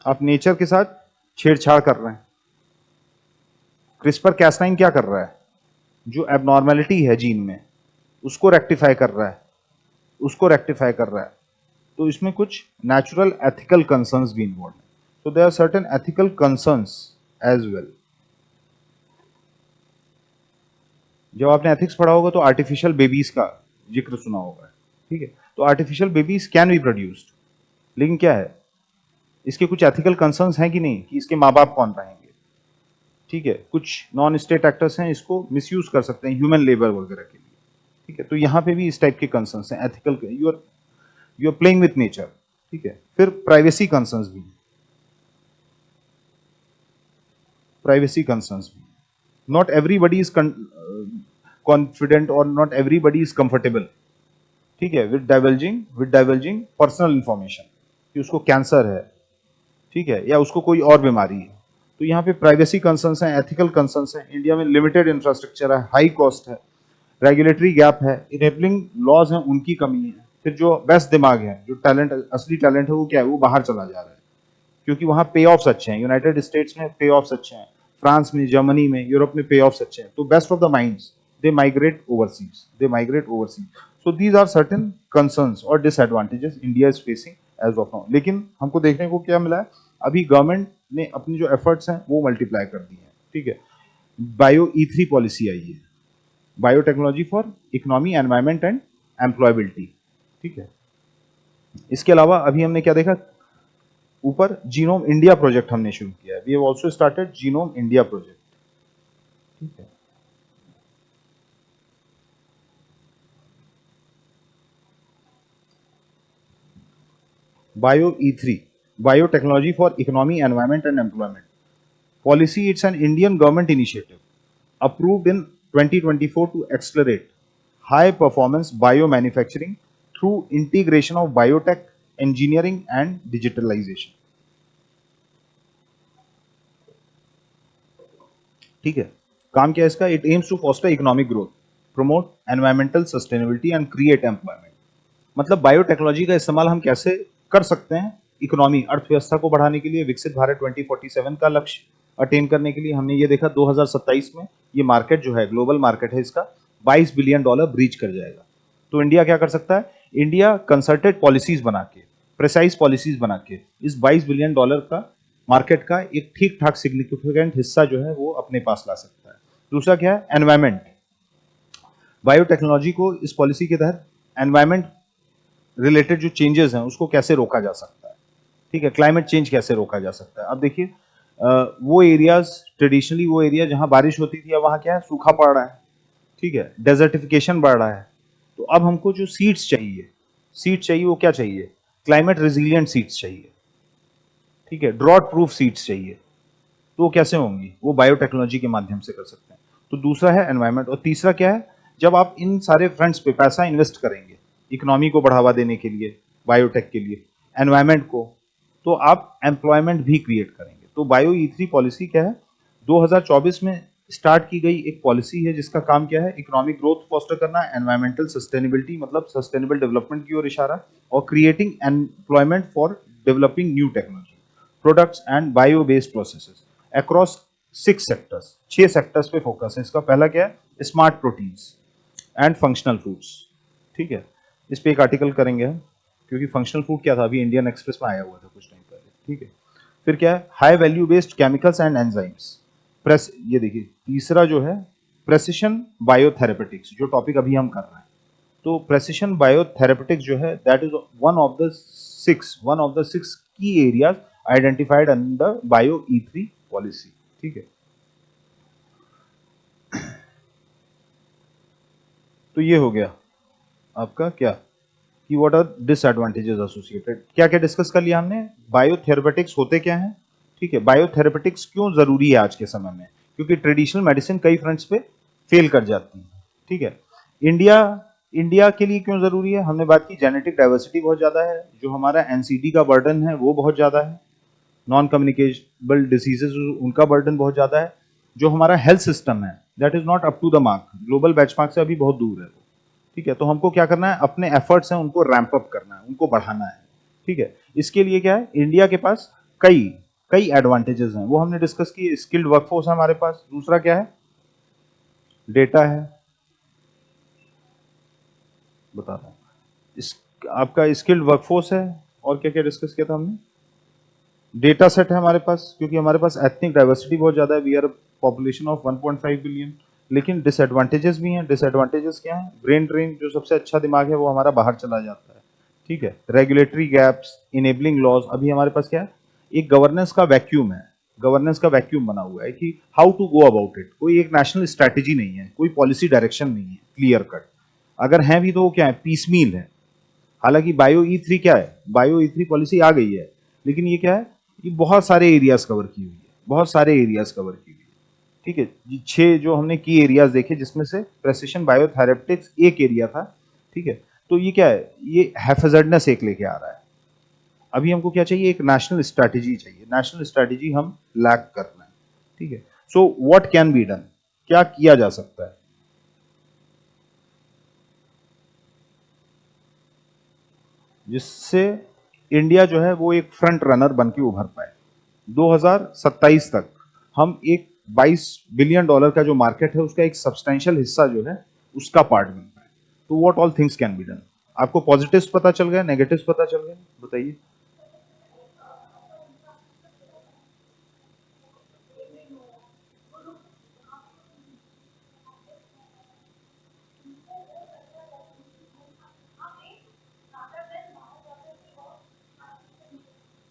आप नेचर के साथ छेड़छाड़ कर रहे हैं। क्रिस्पर कैस9 क्या कर रहा है, जो एबनॉर्मेलिटी है जीन में उसको रेक्टिफाई कर रहा है, उसको रेक्टिफाई कर रहा है। तो इसमें कुछ नेचुरल एथिकल कंसर्न्स भी इन्वॉल्व है, so there are certain ethical concerns as well। जब आपने एथिक्स पढ़ा होगा तो आर्टिफिशियल बेबीज का जिक्र सुना होगा, ठीक है। तो artificial babies can be produced, लेकिन क्या है, इसके कुछ एथिकल कंसर्न्स हैं कि नहीं, कि इसके माँ बाप कौन रहेंगे, ठीक है। कुछ नॉन स्टेट एक्टर्स हैं, इसको मिसयूज कर सकते हैं ह्यूमन लेबर वगैरह के लिए, ठीक है। तो यहाँ पे भी इस टाइप के कंसर्न्स हैं, ethical, you are playing with nature, ठीक है। फिर प्राइवेसी कंसर्न्स भी, प्राइवेसी कंसर्न्स भी, नॉट एवरीबडी इज कॉन्फिडेंट और नॉट एवरीबडी इज कंफर्टेबल, ठीक है, विद डाइवल्जिंग पर्सनल इंफॉर्मेशन कि उसको कैंसर है, ठीक है, या उसको कोई और बीमारी है। तो यहाँ पे प्राइवेसी कंसर्न्स हैं, एथिकल कंसर्न्स हैं, इंडिया में लिमिटेड इंफ्रास्ट्रक्चर है, हाई कॉस्ट है, रेगुलेटरी गैप है, इनेबलिंग लॉज हैं, उनकी कमी है। फिर जो बेस्ट दिमाग है, जो टैलेंट, असली टैलेंट है, वो क्या है, वो बाहर चला जा रहा है क्योंकि वहां पे ऑफ्स अच्छे हैं। यूनाइटेड स्टेट्स में पे ऑफ्स अच्छे हैं, फ्रांस में, जर्मनी में, यूरोप में पे ऑफ्स अच्छे हैं। तो best of the minds they migrate overseas. So these are certain concerns और disadvantages India is facing as of now. लेकिन हमको देखने को क्या मिला है, अभी गवर्नमेंट ने अपनी जो एफर्ट्स हैं वो मल्टीप्लाई कर दी हैं, ठीक है। बायो E3 पॉलिसी आई है, biotechnology for economy, environment and employability, ठीक है। इसके अलावा अभी हमने क्या देखा, ऊपर जीनोम इंडिया प्रोजेक्ट हमने शुरू किया है। We have also started genome India project, ठीक है। Bio E3, biotechnology for economy, environment and employment policy, it's an Indian government initiative approved in 2024 to accelerate high performance biomanufacturing through integration of biotech, engineering and digitalization, ठीक है। काम क्या है इसका, it aims to foster economic growth, promote environmental sustainability and create employment. मतलब biotechnology का इस्तेमाल हम कैसे कर सकते हैं इकोनॉमी, अर्थव्यवस्था को बढ़ाने के लिए, विकसित भारत 2047 का लक्ष्य अटेन करने के लिए। हमने ये देखा 2027 में ये मार्केट जो है, ग्लोबल मार्केट है, इसका $22 बिलियन ब्रीच कर जाएगा। तो इंडिया क्या कर सकता है, इंडिया कंसल्टेड पॉलिसीज बना के, प्रिसाइज पॉलिसीज बना के इस $22 बिलियन का मार्केट का एक ठीक ठाक सिग्निफिकेंट हिस्सा जो है वो अपने पास ला सकता है। दूसरा क्या है, एनवायरमेंट। बायोटेक्नोलॉजी को इस पॉलिसी के तहत एनवायरमेंट रिलेटेड जो चेंजेस हैं उसको कैसे रोका जा सकता है, ठीक है, क्लाइमेट चेंज कैसे रोका जा सकता है। अब देखिए वो एरियाज, ट्रेडिशनली वो एरिया जहां बारिश होती थी, अब वहां क्या है, सूखा पड़ रहा है, ठीक है, डेजर्टिफिकेशन बढ़ रहा है। तो अब हमको जो सीड्स चाहिए वो क्या चाहिए, क्लाइमेट रेजिलिएंट सीड्स चाहिए, ठीक है, ड्रॉट प्रूफ सीड्स चाहिए। तो वो कैसे होंगी, वो बायोटेक्नोलॉजी के माध्यम से कर सकते हैं। तो दूसरा है एनवायरमेंट, और तीसरा क्या है, जब आप इन सारे फ्रंट्स पे पैसा इन्वेस्ट करेंगे, इकोनॉमी को बढ़ावा देने के लिए, बायोटेक के लिए, एनवायरमेंट को, तो आप एम्प्लॉयमेंट भी क्रिएट करेंगे। तो बायो E3 पॉलिसी क्या है, 2024 में स्टार्ट की गई एक पॉलिसी है जिसका काम क्या है, इकोनॉमिक ग्रोथ फोस्टर करना, एनवायरमेंटल सस्टेनेबिलिटी मतलब सस्टेनेबल डेवलपमेंट की ओर इशारा, और creating employment for developing new technology, products and bio based processes across 6 sectors पे फोकस है इसका। पहला क्या है, smart proteins and functional foods, ठीक है, इस पे एक आर्टिकल करेंगे हम, क्योंकि फंक्शनल फूड क्या था, अभी इंडियन एक्सप्रेस में आया हुआ था कुछ टाइम पहले, ठीक है। फिर क्या है, high value based chemicals and enzymes, press, ये देखिए तीसरा जो है प्रेसिशन बायोथेरेपेटिक्स, जो टॉपिक अभी हम कर रहे हैं। तो प्रेसिशन बायोथेरेपेटिक्स जो है, that is one of the six key areas identified under bio E3 policy, ठीक है। तो ये हो गया आपका क्या, कि व्हाट आर डिसएडवांटेजेस एसोसिएटेड, क्या क्या डिस्कस कर लिया हमने, बायोथेरेपेटिक्स होते क्या हैं, ठीक है, बायोथेरेपेटिक्स क्यों जरूरी है आज के समय में, क्योंकि ट्रेडिशनल मेडिसिन कई फ्रंट्स पे फेल कर जाती है, ठीक है। इंडिया के लिए क्यों जरूरी है, हमने बात की, जेनेटिक डाइवर्सिटी बहुत ज्यादा है, जो हमारा एनसीडी का बर्डन है वो बहुत ज्यादा है, नॉन कम्युनिकेबल डिसीजेज उनका बर्डन बहुत ज्यादा है, जो हमारा हेल्थ सिस्टम है that is not up to the mark, global benchmark से अभी बहुत दूर है वो, ठीक है। तो हमको क्या करना है, अपने एफर्ट्स हैं उनको रैंप अप करना है, उनको बढ़ाना है, ठीक है। इसके लिए क्या है, इंडिया के पास कई कई एडवांटेजेस हैं, वो हमने डिस्कस की। स्किल्ड वर्कफोर्स है हमारे पास, दूसरा क्या है, डेटा है, बता रहा हूं, इस आपका स्किल्ड वर्कफोर्स है, और क्या क्या डिस्कस किया था हमने, डेटा सेट है हमारे पास, क्योंकि हमारे पास एथनिक डाइवर्सिटी बहुत ज्यादा है, we are population of 1.5 billion. लेकिन डिसएडवांटेजेस भी हैं, डिसएडवांटेजेस क्या है, ब्रेन ड्रेन, जो सबसे अच्छा दिमाग है वो हमारा बाहर चला जाता है, ठीक है, रेगुलेटरी गैप्स, इनेबलिंग लॉज, अभी हमारे पास क्या है, एक गवर्नेंस का वैक्यूम है, गवर्नेंस का वैक्यूम बना हुआ है कि how to go about it, कोई एक नेशनल स्ट्रैटेजी नहीं है, कोई पॉलिसी डायरेक्शन नहीं है क्लियर कट, अगर है भी तो वो क्या है, पीसमील है। हालांकि बायो E3 क्या है, बायो E3 पॉलिसी आ गई है, लेकिन ये क्या है, ये बहुत सारे एरियाज कवर की हुई है, बहुत सारे एरियाज कवर की हुई है, ठीक है, ये 6 जो हमने की एरियाज देखे जिसमें से प्रेसिशन बायोथेरेपेटिक्स एक एरिया था। ठीक है, तो ये क्या है, ये हैफेजर्डनेस एक लेके आ रहा है। अभी हमको क्या चाहिए, एक नेशनल स्ट्रैटेजी चाहिए। नेशनल स्ट्रैटेजी हम लैक कर रहे हैं। ठीक है, so what can be done, क्या किया जा सकता है जिससे इंडिया जो है वो एक फ्रंट रनर बन के उभर पाए। 2027 तक हम एक 22 बिलियन डॉलर का जो मार्केट है उसका एक सब्सटेंशियल हिस्सा जो है उसका पार्ट बन पाए। तो what all things can be done. आपको पॉजिटिव्स पता चल गए, नेगेटिव्स पता चल गए, बताइए।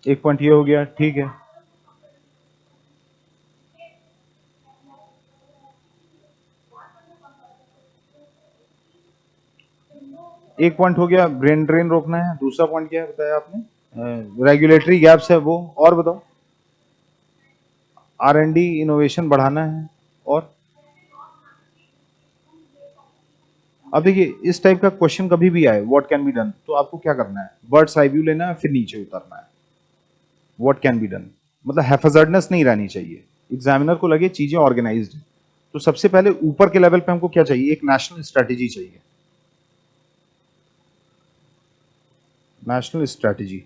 एक पॉइंट ये हो गया, ठीक है। एक पॉइंट हो गया, ब्रेन ड्रेन रोकना है। दूसरा पॉइंट क्या है बताया आपने, रेगुलेटरी गैप्स है वो, और बताओ। R&D इनोवेशन बढ़ाना है, और अब देखिए इस टाइप का क्वेश्चन कभी भी आए व्हाट कैन बी डन, तो आपको क्या करना है, बर्ड्स आई व्यू लेना है, फिर नीचे उतरना है। व्हाट कैन बी डन मतलब हैफेजर्डनेस नहीं रहनी चाहिए, एग्जामिनर को लगे चीजें ऑर्गेनाइज्ड है। तो सबसे पहले ऊपर के लेवल पे हमको क्या चाहिए, एक नेशनल स्ट्रैटेजी चाहिए। नेशनल स्ट्रैटेजी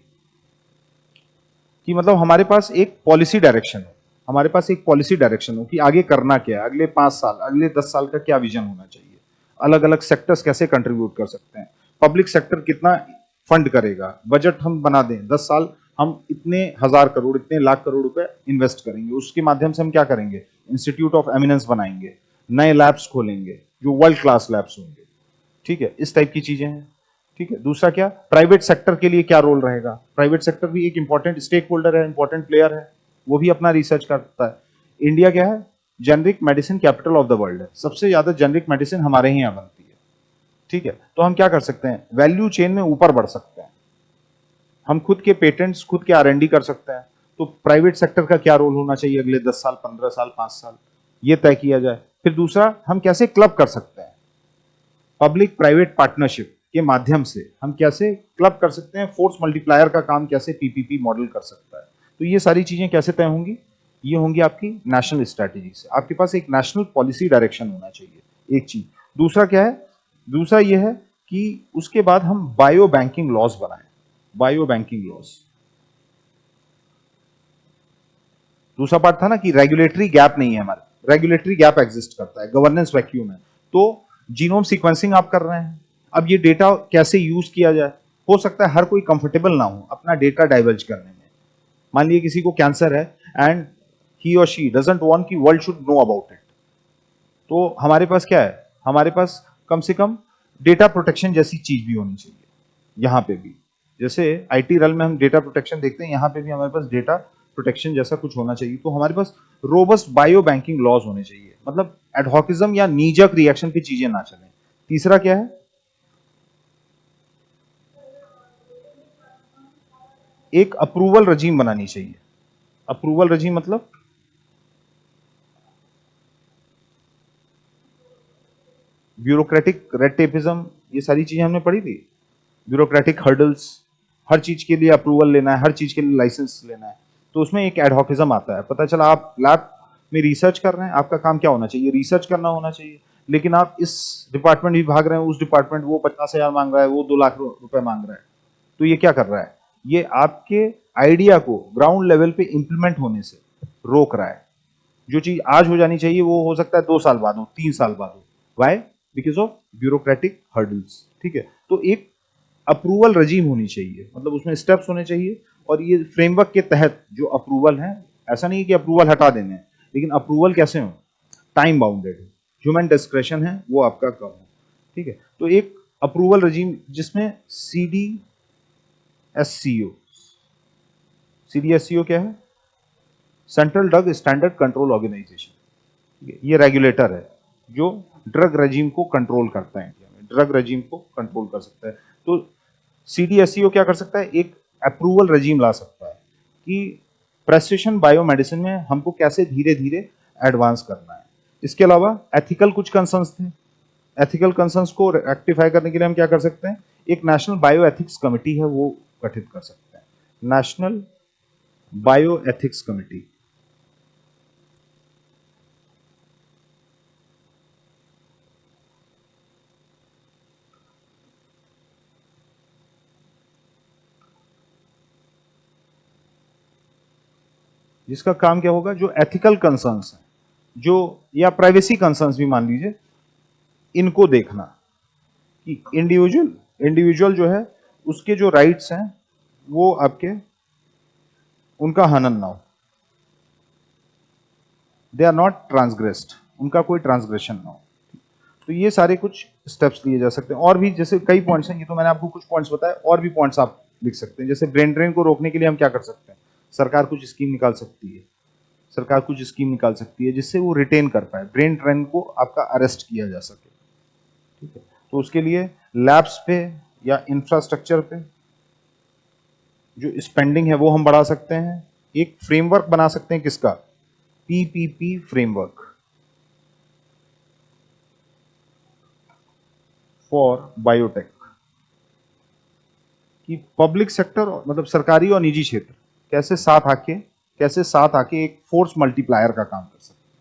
कि मतलब हमारे पास एक पॉलिसी डायरेक्शन हो, हमारे पास एक पॉलिसी डायरेक्शन हो कि आगे करना क्या है, अगले 5 साल, अगले 10 साल का क्या विजन होना चाहिए, अलग अलग सेक्टर्स कैसे कंट्रीब्यूट कर सकते हैं, पब्लिक सेक्टर कितना फंड करेगा, बजट हम बना दें 10 साल, हम इतने हजार करोड़, इतने लाख करोड़ रुपए इन्वेस्ट करेंगे, उसके माध्यम से हम क्या करेंगे, इंस्टीट्यूट ऑफ एमिनेंस बनाएंगे, नए लैब्स खोलेंगे जो वर्ल्ड क्लास लैब्स होंगे। ठीक है, इस टाइप की चीजें हैं। ठीक है, दूसरा क्या, प्राइवेट सेक्टर के लिए क्या रोल रहेगा, प्राइवेट सेक्टर भी एक इंपॉर्टेंट स्टेक होल्डर है, इंपॉर्टेंट प्लेयर है, वो भी अपना रिसर्च करता है। इंडिया क्या है, generic medicine capital of the world है, सबसे ज्यादा जेनरिक मेडिसिन हमारे ही यहाँ बनती है। ठीक है, तो हम क्या कर सकते हैं, वैल्यू चेन में ऊपर बढ़ सकते हैं, हम खुद के पेटेंट्स, खुद के R&D कर सकते हैं। तो प्राइवेट सेक्टर का क्या रोल होना चाहिए अगले 10 साल, 15 साल, 5 साल, ये तय किया जाए। फिर दूसरा, हम कैसे क्लब कर सकते हैं, पब्लिक प्राइवेट पार्टनरशिप के माध्यम से हम कैसे क्लब कर सकते हैं, फोर्स मल्टीप्लायर का काम कैसे PPP मॉडल कर सकता है। तो ये सारी चीजें कैसे तय होंगी, ये होंगी आपकी नेशनल स्ट्रैटेजी से। आपके पास एक नेशनल पॉलिसी डायरेक्शन होना चाहिए, एक चीज। दूसरा क्या है, दूसरा ये है कि उसके बाद हम बायो बैंकिंग लॉज बनाएं, बायो बैंकिंग लॉज। दूसरा पार्ट था ना कि रेगुलेटरी गैप नहीं है हमारे, रेगुलेटरी गैप एग्जिस्ट करता है, गवर्नेंस वैक्यूम है। तो जीनोम सीक्वेंसिंग आप कर रहे हैं, अब ये डेटा कैसे यूज किया जाए, हो सकता है हर कोई कंफर्टेबल ना हो अपना डेटा डाइवर्ज करने में। मान लीजिए किसी को कैंसर है एंड ही और शी डजंट वांट कि world should know about it, तो हमारे पास क्या है, हमारे पास कम से कम डेटा प्रोटेक्शन जैसी चीज भी होनी चाहिए। यहाँ पे भी जैसे IT रल में हम डेटा प्रोटेक्शन देखते हैं, यहाँ पे भी हमारे पास डेटा प्रोटेक्शन जैसा कुछ होना चाहिए। तो हमारे पास रोबस्ट बायो बैंकिंग लॉज होने चाहिए, मतलब एडहॉकिज्म या नीजक रिएक्शन की चीजें ना चलें। तीसरा क्या है, एक अप्रूवल रजीम बनानी चाहिए। अप्रूवल रजीम मतलब ब्यूरोक्रेटिक रेड टेपिज्म, ये सारी चीजें हमने पढ़ी थी। ब्यूरोक्रेटिक हर्डल्स, हर चीज के लिए अप्रूवल लेना है, हर चीज के लिए लाइसेंस लेना है। तो उसमें एक एडहॉकिज्म आता है, पता चला आप लैब में रिसर्च कर रहे हैं, आपका काम क्या होना चाहिए, रिसर्च करना होना चाहिए, लेकिन आप इस डिपार्टमेंट भी भाग रहे हैं, उस डिपार्टमेंट वो 50,000 मांग रहा है, वो 2 लाख रुपए मांग रहा है। तो ये क्या कर रहा है, ये आपके आइडिया को ग्राउंड लेवल पे इंप्लीमेंट होने से रोक रहा है। जो चीज आज हो जानी चाहिए वो हो सकता है 2 साल बाद हो, 3 साल बाद हो। Why, because of bureaucratic hurdles. ठीक है, तो एक अप्रूवल रजीम होनी चाहिए, मतलब उसमें स्टेप्स होने चाहिए, और ये फ्रेमवर्क के तहत जो अप्रूवल है, ऐसा नहीं है कि अप्रूवल हटा देने हैं, लेकिन अप्रूवल कैसे हो, टाइम बाउंडेड हो, ह्यूमन डिस्क्रेशन है वो आपका कम हो। ठीक है, तो एक अप्रूवल रजीम जिसमें CDSCO, CDSCO क्या है, central drug standard control organisation, ये रेगुलेटर है जो ड्रग रजीम को कंट्रोल करता है, इंडिया में ड्रग रजीम को कंट्रोल कर सकता है। तो CDSCO क्या कर सकता है, एक अप्रूवल रजीम ला सकता है कि प्रेसिशन बायोमेडिसिन में हमको कैसे धीरे धीरे एडवांस करना है। इसके अलावा एथिकल कुछ कंसर्न्स थे, एथिकल कंसर्न्स को रेक्टिफाई करने के लिए हम क्या कर सकते हैं, एक नेशनल बायो एथिक्स कमिटी है वो गठित कर सकते हैं, नेशनल बायो एथिक्स कमिटी। जिसका काम क्या होगा, जो एथिकल कंसर्न्स हैं, जो या प्राइवेसी कंसर्न्स भी मान लीजिए, इनको देखना कि इंडिविजुअल जो है उसके जो राइट्स हैं वो आपके उनका हनन ना हो, दे आर नॉट ट्रांसग्रेस्ड, उनका कोई ट्रांसग्रेशन ना हो। तो ये सारे कुछ स्टेप्स लिए जा सकते हैं, और भी जैसे कई पॉइंट्स हैं, ये तो मैंने आपको कुछ पॉइंट्स बताए, और भी पॉइंट्स आप लिख सकते हैं। जैसे ब्रेन ड्रेन को रोकने के लिए हम क्या कर सकते हैं, सरकार कुछ स्कीम निकाल सकती है, सरकार कुछ स्कीम निकाल सकती है जिससे वो रिटेन कर पाए, ब्रेन ड्रेन को आपका अरेस्ट किया जा सके, ठीक है। तो उसके लिए लैब्स पे या इंफ्रास्ट्रक्चर पे जो स्पेंडिंग है वो हम बढ़ा सकते हैं। एक फ्रेमवर्क बना सकते हैं, किसका, पीपीपी फ्रेमवर्क फॉर बायोटेक, कि पब्लिक सेक्टर मतलब सरकारी और निजी क्षेत्र कैसे साथ आके एक फोर्स मल्टीप्लायर का काम कर सकते हैं।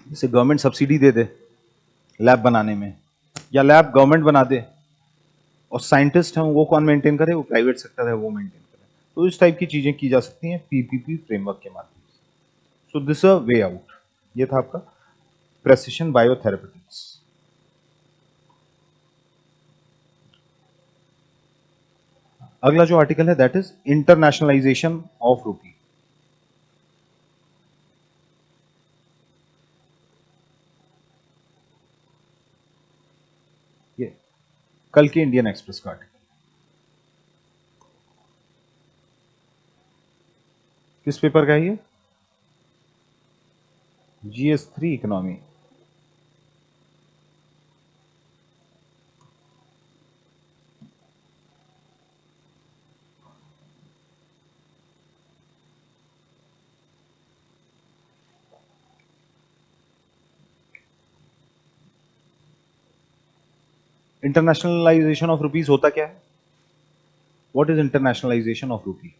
जैसे गवर्नमेंट सब्सिडी दे दे लैब बनाने में, या लैब गवर्नमेंट बना दे और साइंटिस्ट हैं वो कौन मेंटेन करे, वो प्राइवेट सेक्टर है वो मेंटेन करे। तो इस टाइप की चीजें की जा सकती हैं पीपीपी फ्रेमवर्क के माध्यम से। So this a way out. ये था आपका प्रेसिशन बायोथेरेपेटिक्स। अगला जो आर्टिकल है दैट इज इंटरनेशनलाइजेशन ऑफ रूपी। ये कल के इंडियन एक्सप्रेस का आर्टिकल। किस पेपर का है ये, GS3 economy. Internationalisation of rupees होता क्या है, व्हाट इज इंटरनेशनलाइजेशन ऑफ रूपी?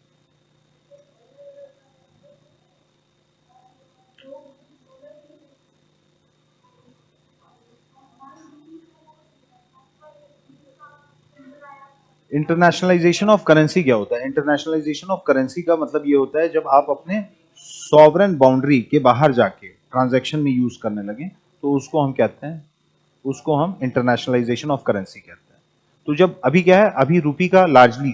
इंटरनेशनलाइजेशन ऑफ करेंसी क्या होता है? इंटरनेशनलाइजेशन ऑफ करेंसी का मतलब ये होता है जब आप अपने सॉवरेन बाउंड्री के बाहर जाके ट्रांजैक्शन में यूज करने लगे तो उसको हम कहते हैं, उसको हम इंटरनेशनलाइजेशन ऑफ करेंसी कहते हैं। तो जब अभी क्या है, अभी रुपी का लार्जली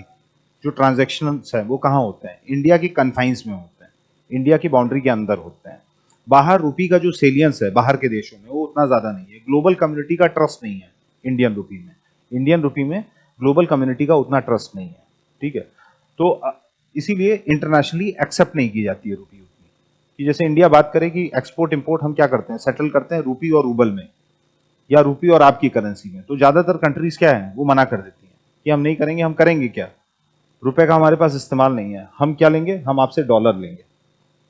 जो ट्रांजैक्शन है वो कहाँ होते हैं, इंडिया के कन्फाइंस में होते हैं, इंडिया की बाउंड्री के अंदर होते हैं। बाहर रुपी का जो सेलियंस है बाहर के देशों में वो उतना ज्यादा नहीं है, ग्लोबल कम्युनिटी का ट्रस्ट नहीं है इंडियन रुपी में, इंडियन रुपी में ग्लोबल कम्युनिटी का उतना ट्रस्ट नहीं है, ठीक है। तो इसीलिए इंटरनेशनली एक्सेप्ट नहीं की जाती है रुपी उतनी, कि जैसे इंडिया बात करे कि एक्सपोर्ट इंपोर्ट हम क्या करते हैं, सेटल करते हैं रुपी और रूबल में या रुपी और आपकी करेंसी में, तो ज्यादातर कंट्रीज क्या है वो मना कर देती हैं कि हम नहीं करेंगे। हम करेंगे क्या, रुपए का हमारे पास इस्तेमाल नहीं है, हम क्या लेंगे, हम आपसे डॉलर लेंगे,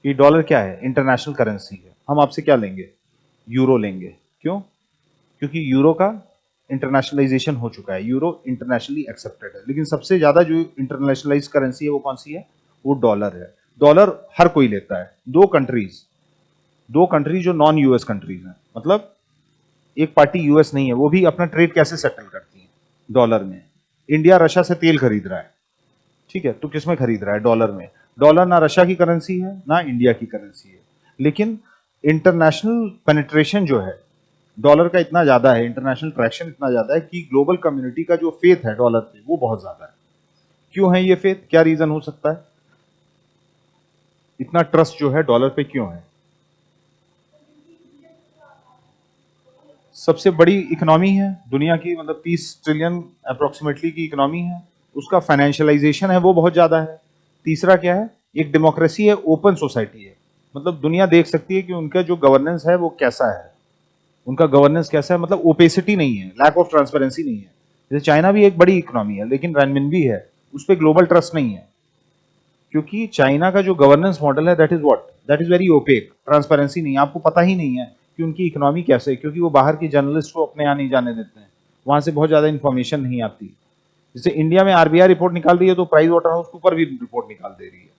कि डॉलर क्या है, इंटरनेशनल करेंसी है, हम आपसे क्या लेंगे, यूरो लेंगे। क्यों? क्योंकि यूरो का इंटरनेशनलाइजेशन हो चुका है, यूरो इंटरनेशनली एक्सेप्टेड है। लेकिन सबसे ज्यादा जो इंटरनेशनलाइज करेंसी है वो कौन सी है, वो डॉलर है। डॉलर हर कोई लेता है, दो कंट्रीज जो नॉन यूएस कंट्रीज हैं, मतलब एक पार्टी यूएस नहीं है, वो भी अपना ट्रेड कैसे सेटल करती है, डॉलर में। इंडिया रशिया से तेल खरीद रहा है, ठीक है, तो किस में खरीद रहा है, डॉलर में। डॉलर ना रशिया की करेंसी है ना इंडिया की करेंसी है, लेकिन इंटरनेशनल पेनिट्रेशन जो है डॉलर का इतना ज्यादा है, इंटरनेशनल ट्रैक्शन इतना ज्यादा है कि ग्लोबल कम्युनिटी का जो फेथ है डॉलर पे वो बहुत ज्यादा है। क्यों है ये फेथ, क्या रीजन हो सकता है, इतना ट्रस्ट जो है डॉलर पे क्यों है? सबसे बड़ी इकोनॉमी है दुनिया की, मतलब 30 ट्रिलियन अप्रोक्सीमेटली की इकोनॉमी है, उसका फाइनेंशियलाइजेशन है वो बहुत ज्यादा है। तीसरा क्या है, एक डेमोक्रेसी है, ओपन सोसाइटी है, मतलब दुनिया देख सकती है कि उनका जो गवर्नेंस है वो कैसा है, उनका गवर्नेंस कैसा है, मतलब ओपेसिटी नहीं है, लैक ऑफ ट्रांसपेरेंसी नहीं है। जैसे चाइना भी एक बड़ी इकोनॉमी है लेकिन रेनमिनबी है, उस पर ग्लोबल ट्रस्ट नहीं है, क्योंकि चाइना का जो गवर्नेंस मॉडल है that is what, that is very opaque, transparency नहीं है, आपको पता ही नहीं है कि उनकी इकोनॉमी कैसे है, क्योंकि वो बाहर के जर्नलिस्ट को अपने यहाँ नहीं जाने देते हैं, वहां से बहुत ज्यादा इंफॉर्मेशन नहीं आती। जैसे इंडिया में आरबीआई रिपोर्ट निकाल रही है तो प्राइस वाटर हाउस कूपर भी रिपोर्ट निकाल दे रही है,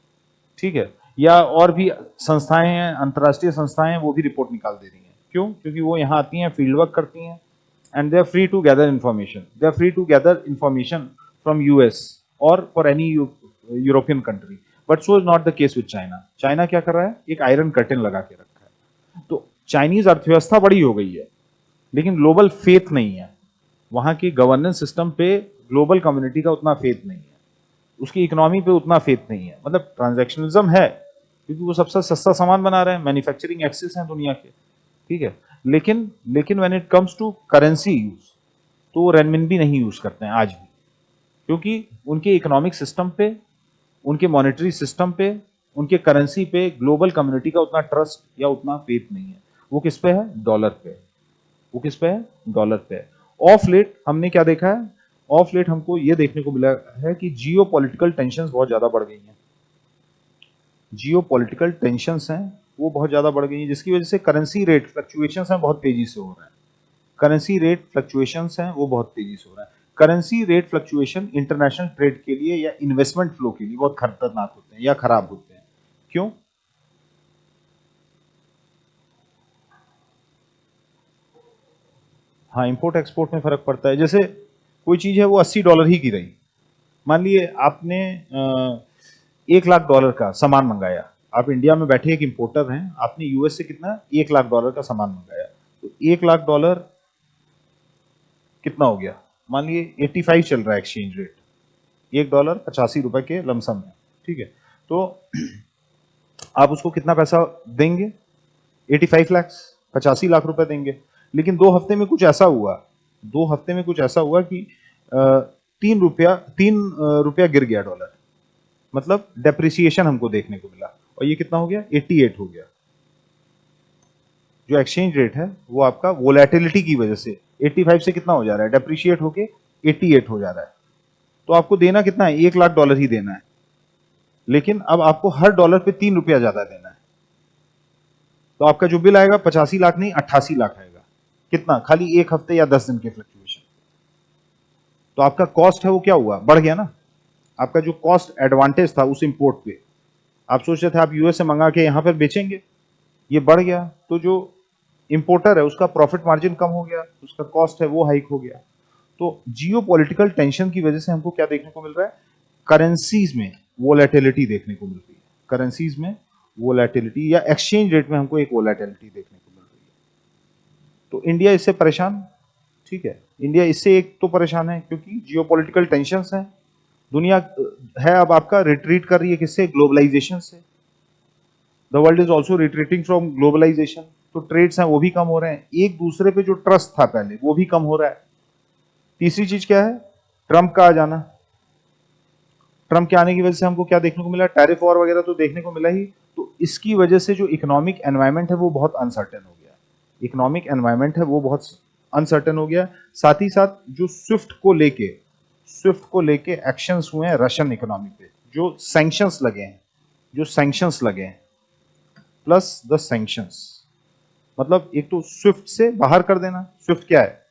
ठीक है, या और भी संस्थाएं हैं, अंतर्राष्ट्रीय संस्थाएं हैं, वो भी रिपोर्ट निकाल दे रही हैं। क्यों? क्योंकि वो यहाँ आती हैं, फील्ड वर्क करती हैं, and they are free to gather information, they are free to gather information from US और for any European country, but so is not the case with China. China क्या कर रहा है? एक आयरन कर्टेन लगा के रखा है। तो चाइनीज अर्थव्यवस्था बड़ी हो गई है, लेकिन ग्लोबल फेथ नहीं है, वहां की गवर्नेंस सिस्टम पे ग्लोबल कम्युनिटी का उतना फेथ नहीं है, उसकी इकोनॉमी पे उतना फेथ नहीं है। मतलब ट्रांजैक्शनलिज्म है, क्योंकि वो सबसे सस्ता सामान बना रहे हैं, मैन्युफैक्चरिंग एक्सेस हैं दुनिया के, ठीक है, लेकिन when it comes to currency use, तो वो रेनमिनबी नहीं यूज करते हैं आज भी, क्योंकि उनके इकोनॉमिक सिस्टम पे, उनके मॉनेटरी सिस्टम पे, उनके करेंसी पे ग्लोबल कम्युनिटी का उतना ट्रस्ट या उतना फेथ नहीं है। वो किस पे है? डॉलर पे। वो किस पे है? डॉलर पे। ऑफ लेट हमने क्या देखा है? ऑफ लेट हमको ये देखने को मिला है कि जियो पॉलिटिकल टेंशन बहुत ज्यादा बढ़ गई हैं। जियो पॉलिटिकल टेंशन हैं वो बहुत ज्यादा बढ़ गई हैं, जिसकी वजह से करेंसी रेट फ्लक्चुएशंस हैं बहुत तेजी से हो रहे हैं। करेंसी रेट फ्लक्चुएशंस हैं वो बहुत तेजी से हो रहा है। Currency rate fluctuation international trade के लिए या इन्वेस्टमेंट फ्लो के लिए बहुत खतरनाक होते हैं या खराब होते हैं। क्यों? हाँ, इंपोर्ट एक्सपोर्ट में फर्क पड़ता है। जैसे कोई चीज है वो $80 ही की रही, मान लिए आपने $1,00,000 का सामान मंगाया, आप इंडिया में बैठे एक इंपोर्टर हैं, आपने यूएस से कितना $1,00,000 का सामान मंगाया, तो $1,00,000 कितना हो गया? मान लिए 85 चल रहा है एक्सचेंज रेट, $1 ₹85 के लमसम है, ठीक है, तो आप उसको कितना पैसा देंगे? 85 लाख, 85 लाख रुपए देंगे। लेकिन 2 हफ्ते में कुछ ऐसा हुआ, 2 हफ्ते में कुछ ऐसा हुआ कि 3 रुपया गिर गया डॉलर, मतलब डेप्रिसिएशन हमको देखने को मिला, और ये कितना हो गया? 88 हो गया। जो एक्सचेंज रेट है वो आपका वोलेटिलिटी की वजह से 85 से कितना हो जा रहा है? डेप्रिशिएट होके 88 हो जा रहा है। तो आपको देना कितना है? $1,00,000 ही देना है, लेकिन अब आपको हर डॉलर पे 3 रुपया ज्यादा देना है, तो आपका जो बिल आएगा 85 लाख नहीं 88 लाख आएगा। कितना? खाली 1 हफ्ते या 10 दिन के फ्लक्चुएशन। तो आपका कॉस्ट है वो क्या हुआ? बढ़ गया ना। आपका जो कॉस्ट एडवांटेज था उस इंपोर्ट पे, आप सोच रहे थे आप यूएस से मंगा के यहां पर बेचेंगे, ये बढ़ गया, तो जो इंपोर्टर है उसका प्रॉफिट मार्जिन कम हो गया, उसका कॉस्ट है वो हाइक हो गया। तो जियो पॉलिटिकल टेंशन की वजह से हमको क्या देखने को मिल रहा है? करेंसीज में वोलेटिलिटी देखने को मिल रही है, करेंसीज में वोलेटिलिटी या एक्सचेंज रेट में हमको एक वोलेटिलिटी देखने को मिल रही है। तो इंडिया इससे परेशान, ठीक है, इंडिया इससे एक तो परेशान है क्योंकि जियोपॉलिटिकल टेंशंस हैं, दुनिया है अब आपका रिट्रीट कर रही है किससे? ग्लोबलाइजेशन से। The world is also retreating from globalisation, तो ट्रेड्स हैं वो भी कम हो रहे हैं, एक दूसरे पे जो ट्रस्ट था पहले वो भी कम हो रहा है। तीसरी चीज क्या है? ट्रंप का आ जाना। ट्रंप के आने की वजह से हमको क्या देखने को मिला? टैरिफ वॉर वगैरह तो देखने को मिला ही, तो इसकी वजह से जो इकोनॉमिक एनवायरमेंट है वो बहुत अनसर्टेन हो गया। इकोनॉमिक एनवायरमेंट है वो बहुत अनसर्टेन हो गया। साथ ही साथ जो स्विफ्ट को लेके एक्शंस हुए हैं रशियन इकोनॉमी पे, जो सैंक्शंस लगे हैं प्लस द सैंक्शंस, मतलब एक तो स्विफ्ट से बाहर कर देना। स्विफ्ट क्या है?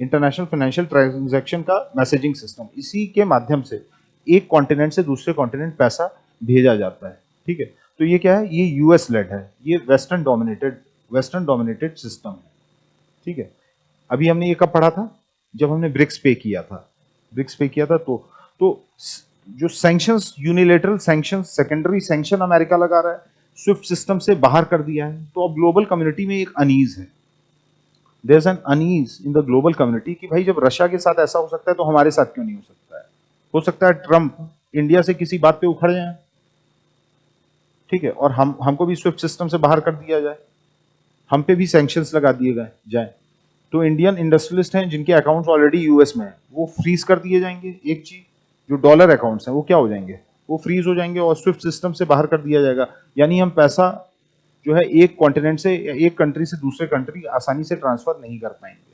इंटरनेशनल फाइनेंशियल ट्रांजैक्शन का मैसेजिंग सिस्टम, इसी के माध्यम से एक कॉन्टिनेंट से दूसरे कॉन्टिनेंट पैसा भेजा जाता है, ठीक है। तो ये क्या है? ये यूएस लेड है, ये वेस्टर्न डोमिनेटेड सिस्टम है, ठीक है। अभी हमने ये कब पढ़ा था? जब हमने ब्रिक्स पे किया था, तो जो sanctions, unilateral sanctions, secondary sanction America लगा रहा है, स्विफ्ट सिस्टम से बाहर कर दिया है, तो अब ग्लोबल कम्युनिटी में एक अनईज है, there is an unease in the global community कि भाई जब रशिया के साथ ऐसा हो सकता है तो हमारे साथ क्यों नहीं हो सकता है? हो सकता है ट्रंप इंडिया से किसी बात पे उखड़ जाए, ठीक है, और हमको भी स्विफ्ट सिस्टम से बाहर कर दिया जाए, हम पे भी सैंक्शंस लगा दिए जाए, तो इंडियन इंडस्ट्रियलिस्ट हैं जिनके अकाउंट्स ऑलरेडी यूएस में है वो फ्रीज कर दिए जाएंगे। एक चीज, जो डॉलर अकाउंट्स हैं वो क्या हो जाएंगे? वो फ्रीज हो जाएंगे और स्विफ्ट सिस्टम से बाहर कर दिया जाएगा। यानी हम पैसा जो है एक कॉन्टिनेंट से या एक कंट्री से दूसरे कंट्री आसानी से ट्रांसफर नहीं कर पाएंगे।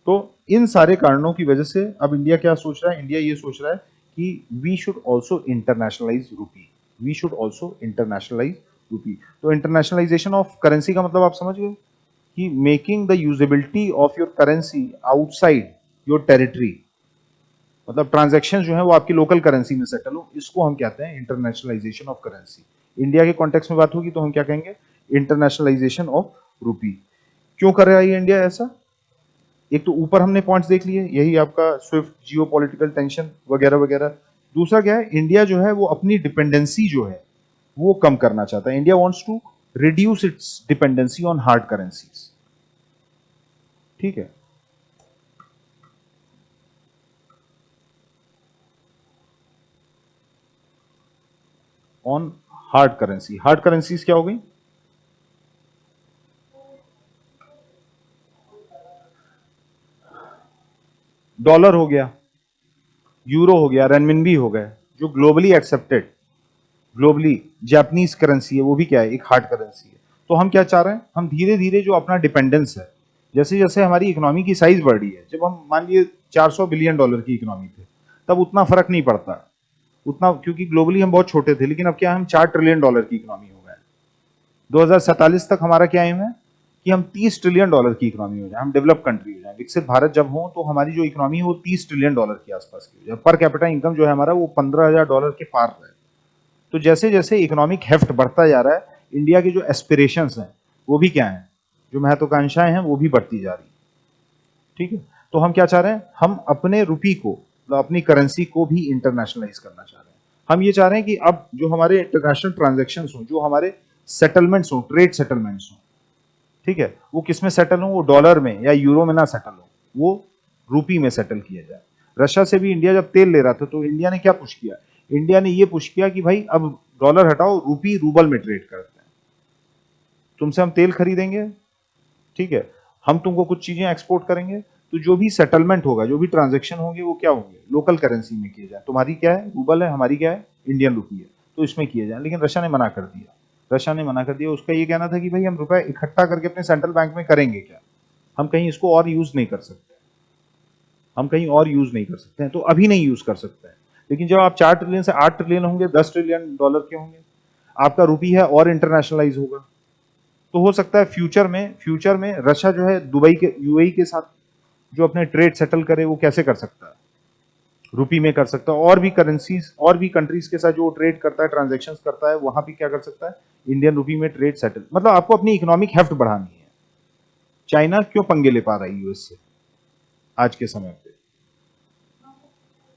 तो इन सारे कारणों की वजह से अब इंडिया क्या सोच रहा है? इंडिया ये सोच रहा है कि वी शुड ऑल्सो इंटरनेशनलाइज रूपी, वी शुड ऑल्सो इंटरनेशनलाइज रूपी। तो इंटरनेशनलाइजेशन ऑफ करेंसी का मतलब आप समझ गए कि making the usability of your currency outside your territory, मतलब ट्रांजैक्शन जो है वो आपकी लोकल करेंसी में सेटल हो, इसको हम कहते हैं इंटरनेशनलाइजेशन ऑफ करेंसी। इंडिया के कॉन्टेक्स्ट में बात होगी तो हम क्या कहेंगे, इंटरनेशनलाइजेशन ऑफ रूपी। क्यों कर रहा है ये इंडिया ऐसा? एक तो ऊपर हमने पॉइंट्स देख लिए, यही आपका स्विफ्ट, जियोपॉलिटिकल टेंशन वगैरह वगैरह। दूसरा क्या है, इंडिया जो है वो अपनी डिपेंडेंसी जो है वो कम करना चाहता है। India wants to reduce its dependency on hard currencies, ठीक है। On hard currency, hard currencies क्या हो गई? डॉलर हो गया, यूरो हो गया, रेनमिनबी हो गए, जो globally accepted, globally Japanese currency है, वो भी क्या है, एक हार्ड करेंसी है। तो हम क्या चाह रहे हैं, हम धीरे धीरे जो अपना डिपेंडेंस है, जैसे जैसे हमारी इकोनॉमी की साइज बढ़ रही है, जब हम मान लिए 400 बिलियन डॉलर की इकोनॉमी थे तब उतना फर्क नहीं पड़ता, उतना, क्योंकि ग्लोबली हम बहुत छोटे थे। लेकिन अब क्या, हम 4 ट्रिलियन डॉलर की इकोनॉमी हो गए। 2047 तक हमारा क्या एम है कि हम 30 ट्रिलियन डॉलर की इकोनॉमी हो जाए, हम डेवलप कंट्री हो जाए, विकसित भारत जब हो तो हमारी जो इकोनॉमी है वो 30 ट्रिलियन डॉलर के आसपास की हो जाए, पर कैपिटा इनकम जो है हमारा वो 15,000 डॉलर के पार रहे। तो जैसे जैसे इकोनॉमिक हेफ्ट बढ़ता जा रहा है, इंडिया की जो एस्पिरेशंस हैं वो भी क्या है, जो महत्वाकांक्षाएं हैं वो भी बढ़ती जा रही है, ठीक है। तो हम क्या चाह रहे हैं, हम अपने रुपी को, अपनी करेंसी को भी इंटरनेशनलाइज करना चाह रहे हैं। हम ये चाह रहे हैं कि अब जो हमारे इंटरनेशनल ट्रांजेक्शन हो, जो हमारे सेटलमेंट्स हो, ट्रेड सेटलमेंट्स हो, ठीक है, वो किस में सेटल हो, वो डॉलर में या यूरो में ना सेटल हो, वो रूपी में सेटल किया जाए। रशिया से भी इंडिया जब तेल ले रहा था तो इंडिया ने क्या पुश किया, इंडिया ने ये पुश किया कि भाई अब डॉलर हटाओ, रूपी रूबल में ट्रेड करते हैं, तुमसे हम तेल खरीदेंगे, ठीक है, हम तुमको कुछ चीजें एक्सपोर्ट करेंगे, तो जो भी सेटलमेंट होगा, जो भी ट्रांजेक्शन होंगे वो क्या होंगे, लोकल करेंसी में किए जाए। तुम्हारी क्या है, रूबल है, हमारी क्या है, इंडियन रूपी है, तो इसमें किए जाए। लेकिन रशिया ने मना कर दिया, रशिया ने मना कर दिया। उसका ये कहना था कि भाई हम रुपए इकट्ठा करके अपने सेंट्रल बैंक में करेंगे क्या, हम कहीं इसको और यूज नहीं कर सकते, हम कहीं और यूज नहीं कर सकते हैं, तो अभी नहीं यूज कर सकते हैं। लेकिन जब आप 4 ट्रिलियन से 8 ट्रिलियन होंगे, 10 ट्रिलियन डॉलर के होंगे, आपका रूपी है और इंटरनेशनलाइज होगा, तो हो सकता है फ्यूचर में रशिया जो है दुबई के, यूएई के साथ जो अपने ट्रेड सेटल करे वो कैसे कर सकता है, रूपी में कर सकता है। और भी करेंसीज, और भी कंट्रीज के साथ जो ट्रेड करता है, ट्रांजेक्शन करता है, वहां भी क्या कर सकता है, इंडियन रूपी में ट्रेड सेटल। मतलब आपको अपनी इकोनॉमिक हेफ्ट बढ़ानी है। चाइना क्यों पंगे ले पा रहा है यूएस से आज के समय पे,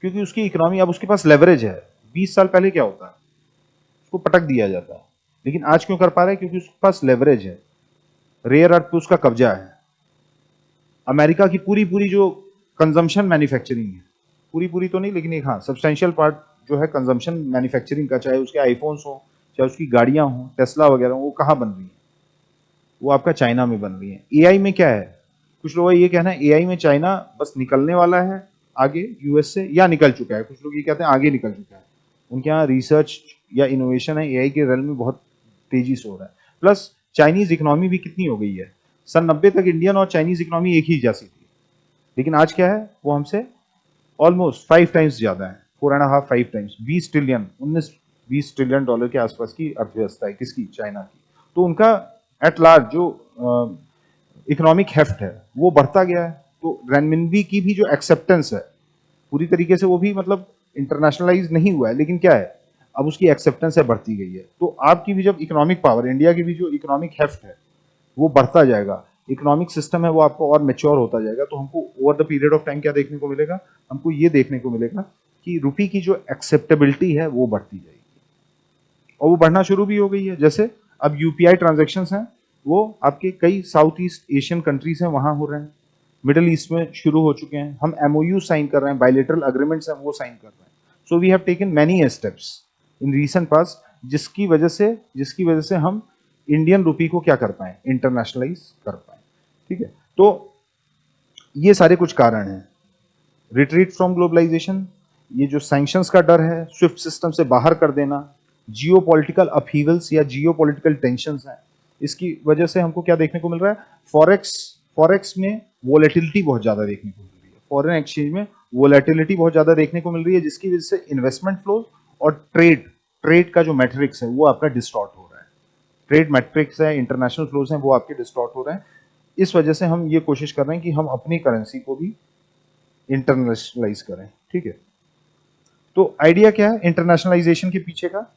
क्योंकि उसकी इकोनॉमी, अब उसके पास लेवरेज है। 20 साल पहले क्या होता है, उसको पटक दिया जाता है। लेकिन आज क्यों कर पा रहा है, क्योंकि उसके पास लेवरेज है, रेयर अर्थ पे उसका कब्जा है। अमेरिका की पूरी पूरी जो कंजम्पशन मैन्युफैक्चरिंग है, पूरी पूरी तो नहीं लेकिन एक हाँ सब्सटेंशियल पार्ट जो है कंजम्पशन मैन्युफैक्चरिंग का, चाहे उसके आईफोन्स हो, चाहे उसकी गाड़ियां हो, टेस्ला वगैरह, वो कहाँ बन रही है, वो आपका चाइना में बन रही है। एआई में क्या है, कुछ लोगों का ये कहना है एआई में चाइना बस निकलने वाला है आगे यूएस से, या निकल चुका है, कुछ लोग ये कहते हैं आगे निकल चुका है। उनके यहाँ रिसर्च या इनोवेशन है एआई के रेल में बहुत तेजी से हो रहा है। प्लस चाइनीज इकोनॉमी भी कितनी हो गई है, सन 90 तक इंडियन और चाइनीज इकोनॉमी एक ही जैसी थी, लेकिन आज क्या है, वो हमसे ऑलमोस्ट 5 टाइम्स ज्यादा है, 4.5 5 टाइम्स, 20 ट्रिलियन 19-20 ट्रिलियन डॉलर के आसपास की अर्थव्यवस्था है, किसकी, चाइना की। तो उनका एट लार्ज जो इकोनॉमिक हेफ्ट है वो बढ़ता गया है। तो रेनमिनबी की भी जो एक्सेप्टेंस है पूरी तरीके से वो भी मतलब इंटरनेशनलाइज नहीं हुआ है, लेकिन क्या है, अब उसकी एक्सेप्टेंस है बढ़ती गई है। तो आपकी भी जब इकोनॉमिक पावर, इंडिया की भी जो इकोनॉमिक हेफ्ट है वो बढ़ता जाएगा, इकोनॉमिक सिस्टम है वो आपको और मेच्योर होता जाएगा, तो हमको over the period of time क्या देखने को मिलेगा, हमको ये देखने को मिलेगा कि रुपी की जो एक्सेप्टेबिलिटी है वो बढ़ती जाएगी, और वो बढ़ना शुरू भी हो गई है। जैसे अब यूपीआई ट्रांजेक्शन्स हैं वो आपके कई साउथ ईस्ट एशियन कंट्रीज हैं वहां हो रहे हैं, मिडिल ईस्ट में शुरू हो चुके हैं, हम एमओयू साइन कर रहे हैं, बायलेटरल अग्रीमेंट्स हैं वो साइन कर रहे हैं। So we have taken many steps in recent past, जिसकी वजह से हम इंडियन रुपी को क्या कर पाए, इंटरनेशनलाइज कर पाए, ठीक है। तो ये सारे कुछ कारण हैं, रिट्रीट फ्रॉम ग्लोबलाइजेशन, ये जो सैंक्शंस का डर है, स्विफ्ट सिस्टम से बाहर कर देना, जियोपॉलिटिकल अपहीवल्स या जियोपॉलिटिकल टेंशंस हैं, इसकी वजह से हमको क्या देखने को मिल रहा है, फॉरेक्स फॉरेक्स में वॉलेटिलिटी बहुत ज्यादा देखने को मिल रही है, फॉरेन एक्सचेंज में वोलेटिलिटी बहुत ज्यादा देखने को मिल रही है, जिसकी वजह से इन्वेस्टमेंट फ्लो और ट्रेड का जो मैट्रिक्स है वो आपका डिस्टॉर्ट हो रहा है। ट्रेड मैट्रिक्स है, इंटरनेशनल फ्लोज हैं, वो आपके डिस्टॉर्ट हो रहे हैं। इस वजह से हम ये कोशिश कर रहे हैं कि हम अपनी करेंसी को भी इंटरनेशनलाइज करें। ठीक है, तो आइडिया क्या है इंटरनेशनलाइजेशन के पीछे का?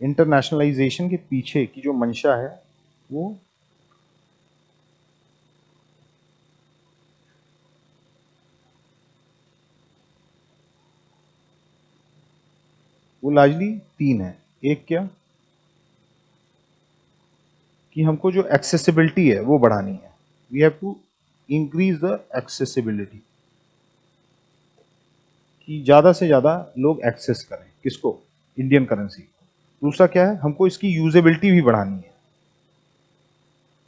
इंटरनेशनलाइजेशन के पीछे की जो मंशा है वो लार्जली तीन है। एक क्या कि हमको जो एक्सेसिबिलिटी है वो बढ़ानी है। We have to increase the accessibility, कि ज्यादा से ज्यादा लोग एक्सेस करें किसको? Indian currency. दूसरा क्या है, हमको इसकी यूजेबिलिटी भी बढ़ानी है।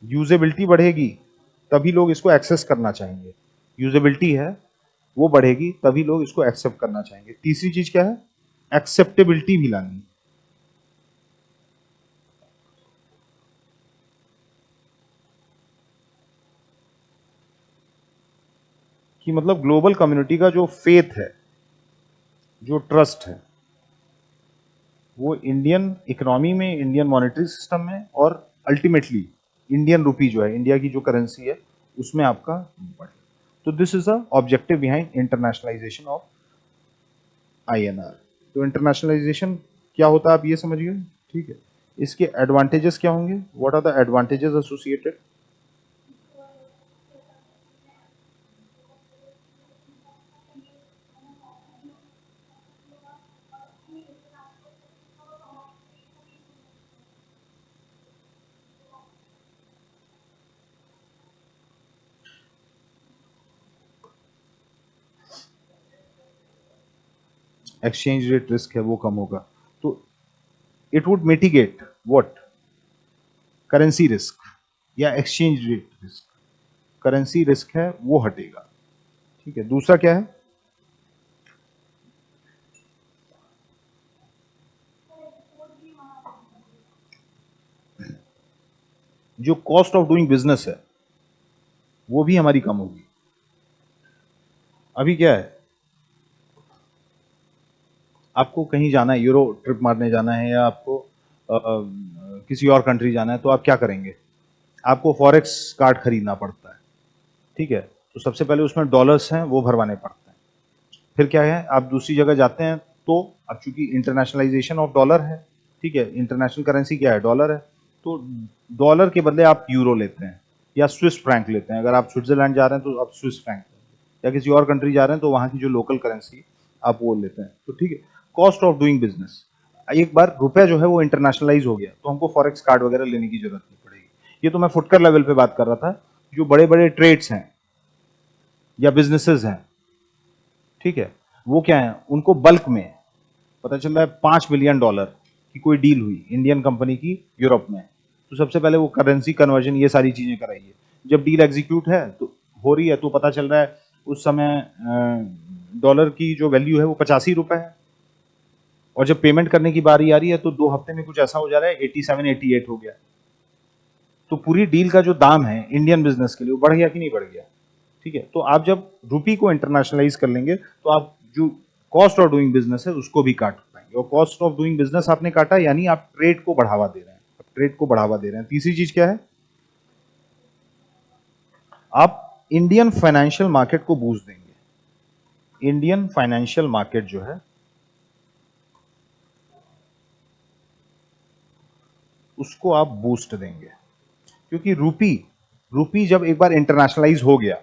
यूजेबिलिटी बढ़ेगी तभी लोग इसको एक्सेस करना चाहेंगे। यूजेबिलिटी है वो बढ़ेगी तभी लोग इसको एक्सेप्ट करना चाहेंगे। तीसरी चीज क्या है, एक्सेप्टेबिलिटी भी लानी है। कि मतलब ग्लोबल कम्युनिटी का जो फेथ है, जो ट्रस्ट है, वो इंडियन इकोनॉमी में, इंडियन मॉनेटरी सिस्टम में और अल्टीमेटली इंडियन रुपी जो है, इंडिया की जो करेंसी है, उसमें आपका बढ़े। तो this is the objective behind internationalisation of INR। तो इंटरनेशनलाइजेशन क्या होता है आप ये समझ गए। ठीक है, इसके एडवांटेजेस क्या होंगे? What are the advantages associated? Exchange rate risk है वो कम होगा, तो it would mitigate what? Currency risk या exchange rate risk. Currency risk है वो हटेगा। ठीक है, दूसरा क्या है? जो कॉस्ट ऑफ डूइंग बिजनेस है वो भी हमारी कम होगी। अभी क्या है, आपको कहीं जाना है, यूरो ट्रिप मारने जाना है, या आपको किसी और कंट्री जाना है, तो आप क्या करेंगे? आपको फॉरेक्स कार्ड खरीदना पड़ता है। ठीक है, तो सबसे पहले उसमें डॉलर्स हैं वो भरवाने पड़ते हैं। फिर क्या है, आप दूसरी जगह जाते हैं तो अब चूंकि इंटरनेशनलाइजेशन ऑफ डॉलर है, ठीक है, इंटरनेशनल करेंसी क्या है? डॉलर है, तो डॉलर के बदले आप यूरो लेते हैं या स्विस फ्रैंक लेते हैं। अगर आप स्विट्जरलैंड जा रहे हैं तो आप स्विस फ्रैंक, या किसी और कंट्री जा रहे हैं तो वहां की जो लोकल करेंसी आप वो लेते हैं। तो ठीक है, कॉस्ट ऑफ डूइंग बिजनेस। एक बार रुपया जो है वो इंटरनेशनलाइज हो गया तो हमको फॉरेक्स कार्ड वगैरह लेने की जरूरत नहीं पड़ेगी। ये तो मैं फुटकर लेवल पे बात कर रहा था। जो बड़े बड़े ट्रेड्स हैं या बिजनेसेस हैं, ठीक है, वो क्या है, उनको बल्क में पता चल रहा है $5 बिलियन की कोई डील हुई इंडियन कंपनी की यूरोप में, तो सबसे पहले वो करेंसी कन्वर्जन ये सारी चीजें कराइए। जब डील एग्जीक्यूट है तो हो रही है तो पता चल रहा है उस समय डॉलर की जो वैल्यू है वो 85 रुपए है, और जब पेमेंट करने की बारी आ रही है तो 2 हफ्ते में कुछ ऐसा हो जा रहा है 87 88 हो गया। तो पूरी डील का जो दाम है इंडियन बिजनेस के लिए वो बढ़ गया कि नहीं बढ़ गया? ठीक है, तो आप जब रुपी को इंटरनेशनलाइज कर लेंगे तो आप जो कॉस्ट ऑफ डूइंग बिजनेस है उसको भी काट पाएंगे, और कॉस्ट ऑफ डूइंग बिजनेस आपने काटा यानी आप ट्रेड को बढ़ावा दे रहे हैं। ट्रेड को बढ़ावा दे रहे हैं। तीसरी चीज क्या है, आप इंडियन फाइनेंशियल मार्केट को बूस्ट देंगे। इंडियन फाइनेंशियल मार्केट जो है उसको आप बूस्ट देंगे, क्योंकि रूपी जब एक बार इंटरनेशनलाइज हो गया,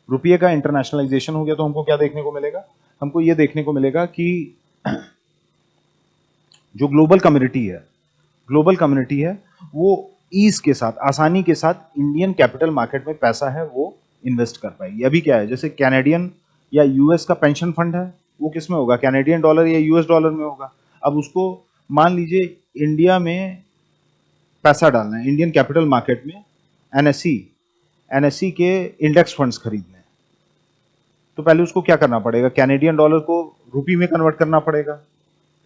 रुपये का इंटरनेशनलाइजेशन हो गया, तो हमको क्या देखने को मिलेगा? हमको यह देखने को मिलेगा कि जो ग्लोबल कम्युनिटी है वो ईज के साथ, आसानी के साथ इंडियन कैपिटल मार्केट में पैसा है वो इन्वेस्ट कर पाएगी। अभी क्या है, जैसे कैनेडियन या यूएस का पेंशन फंड है, वो किस में होगा? कैनेडियन डॉलर या यूएस डॉलर में होगा। अब उसको मान लीजिए इंडिया में पैसा डालना है, इंडियन कैपिटल मार्केट में एनएससी के इंडेक्स फंड्स खरीदने हैं, तो पहले उसको क्या करना पड़ेगा? कैनेडियन डॉलर को रुपी में कन्वर्ट करना पड़ेगा,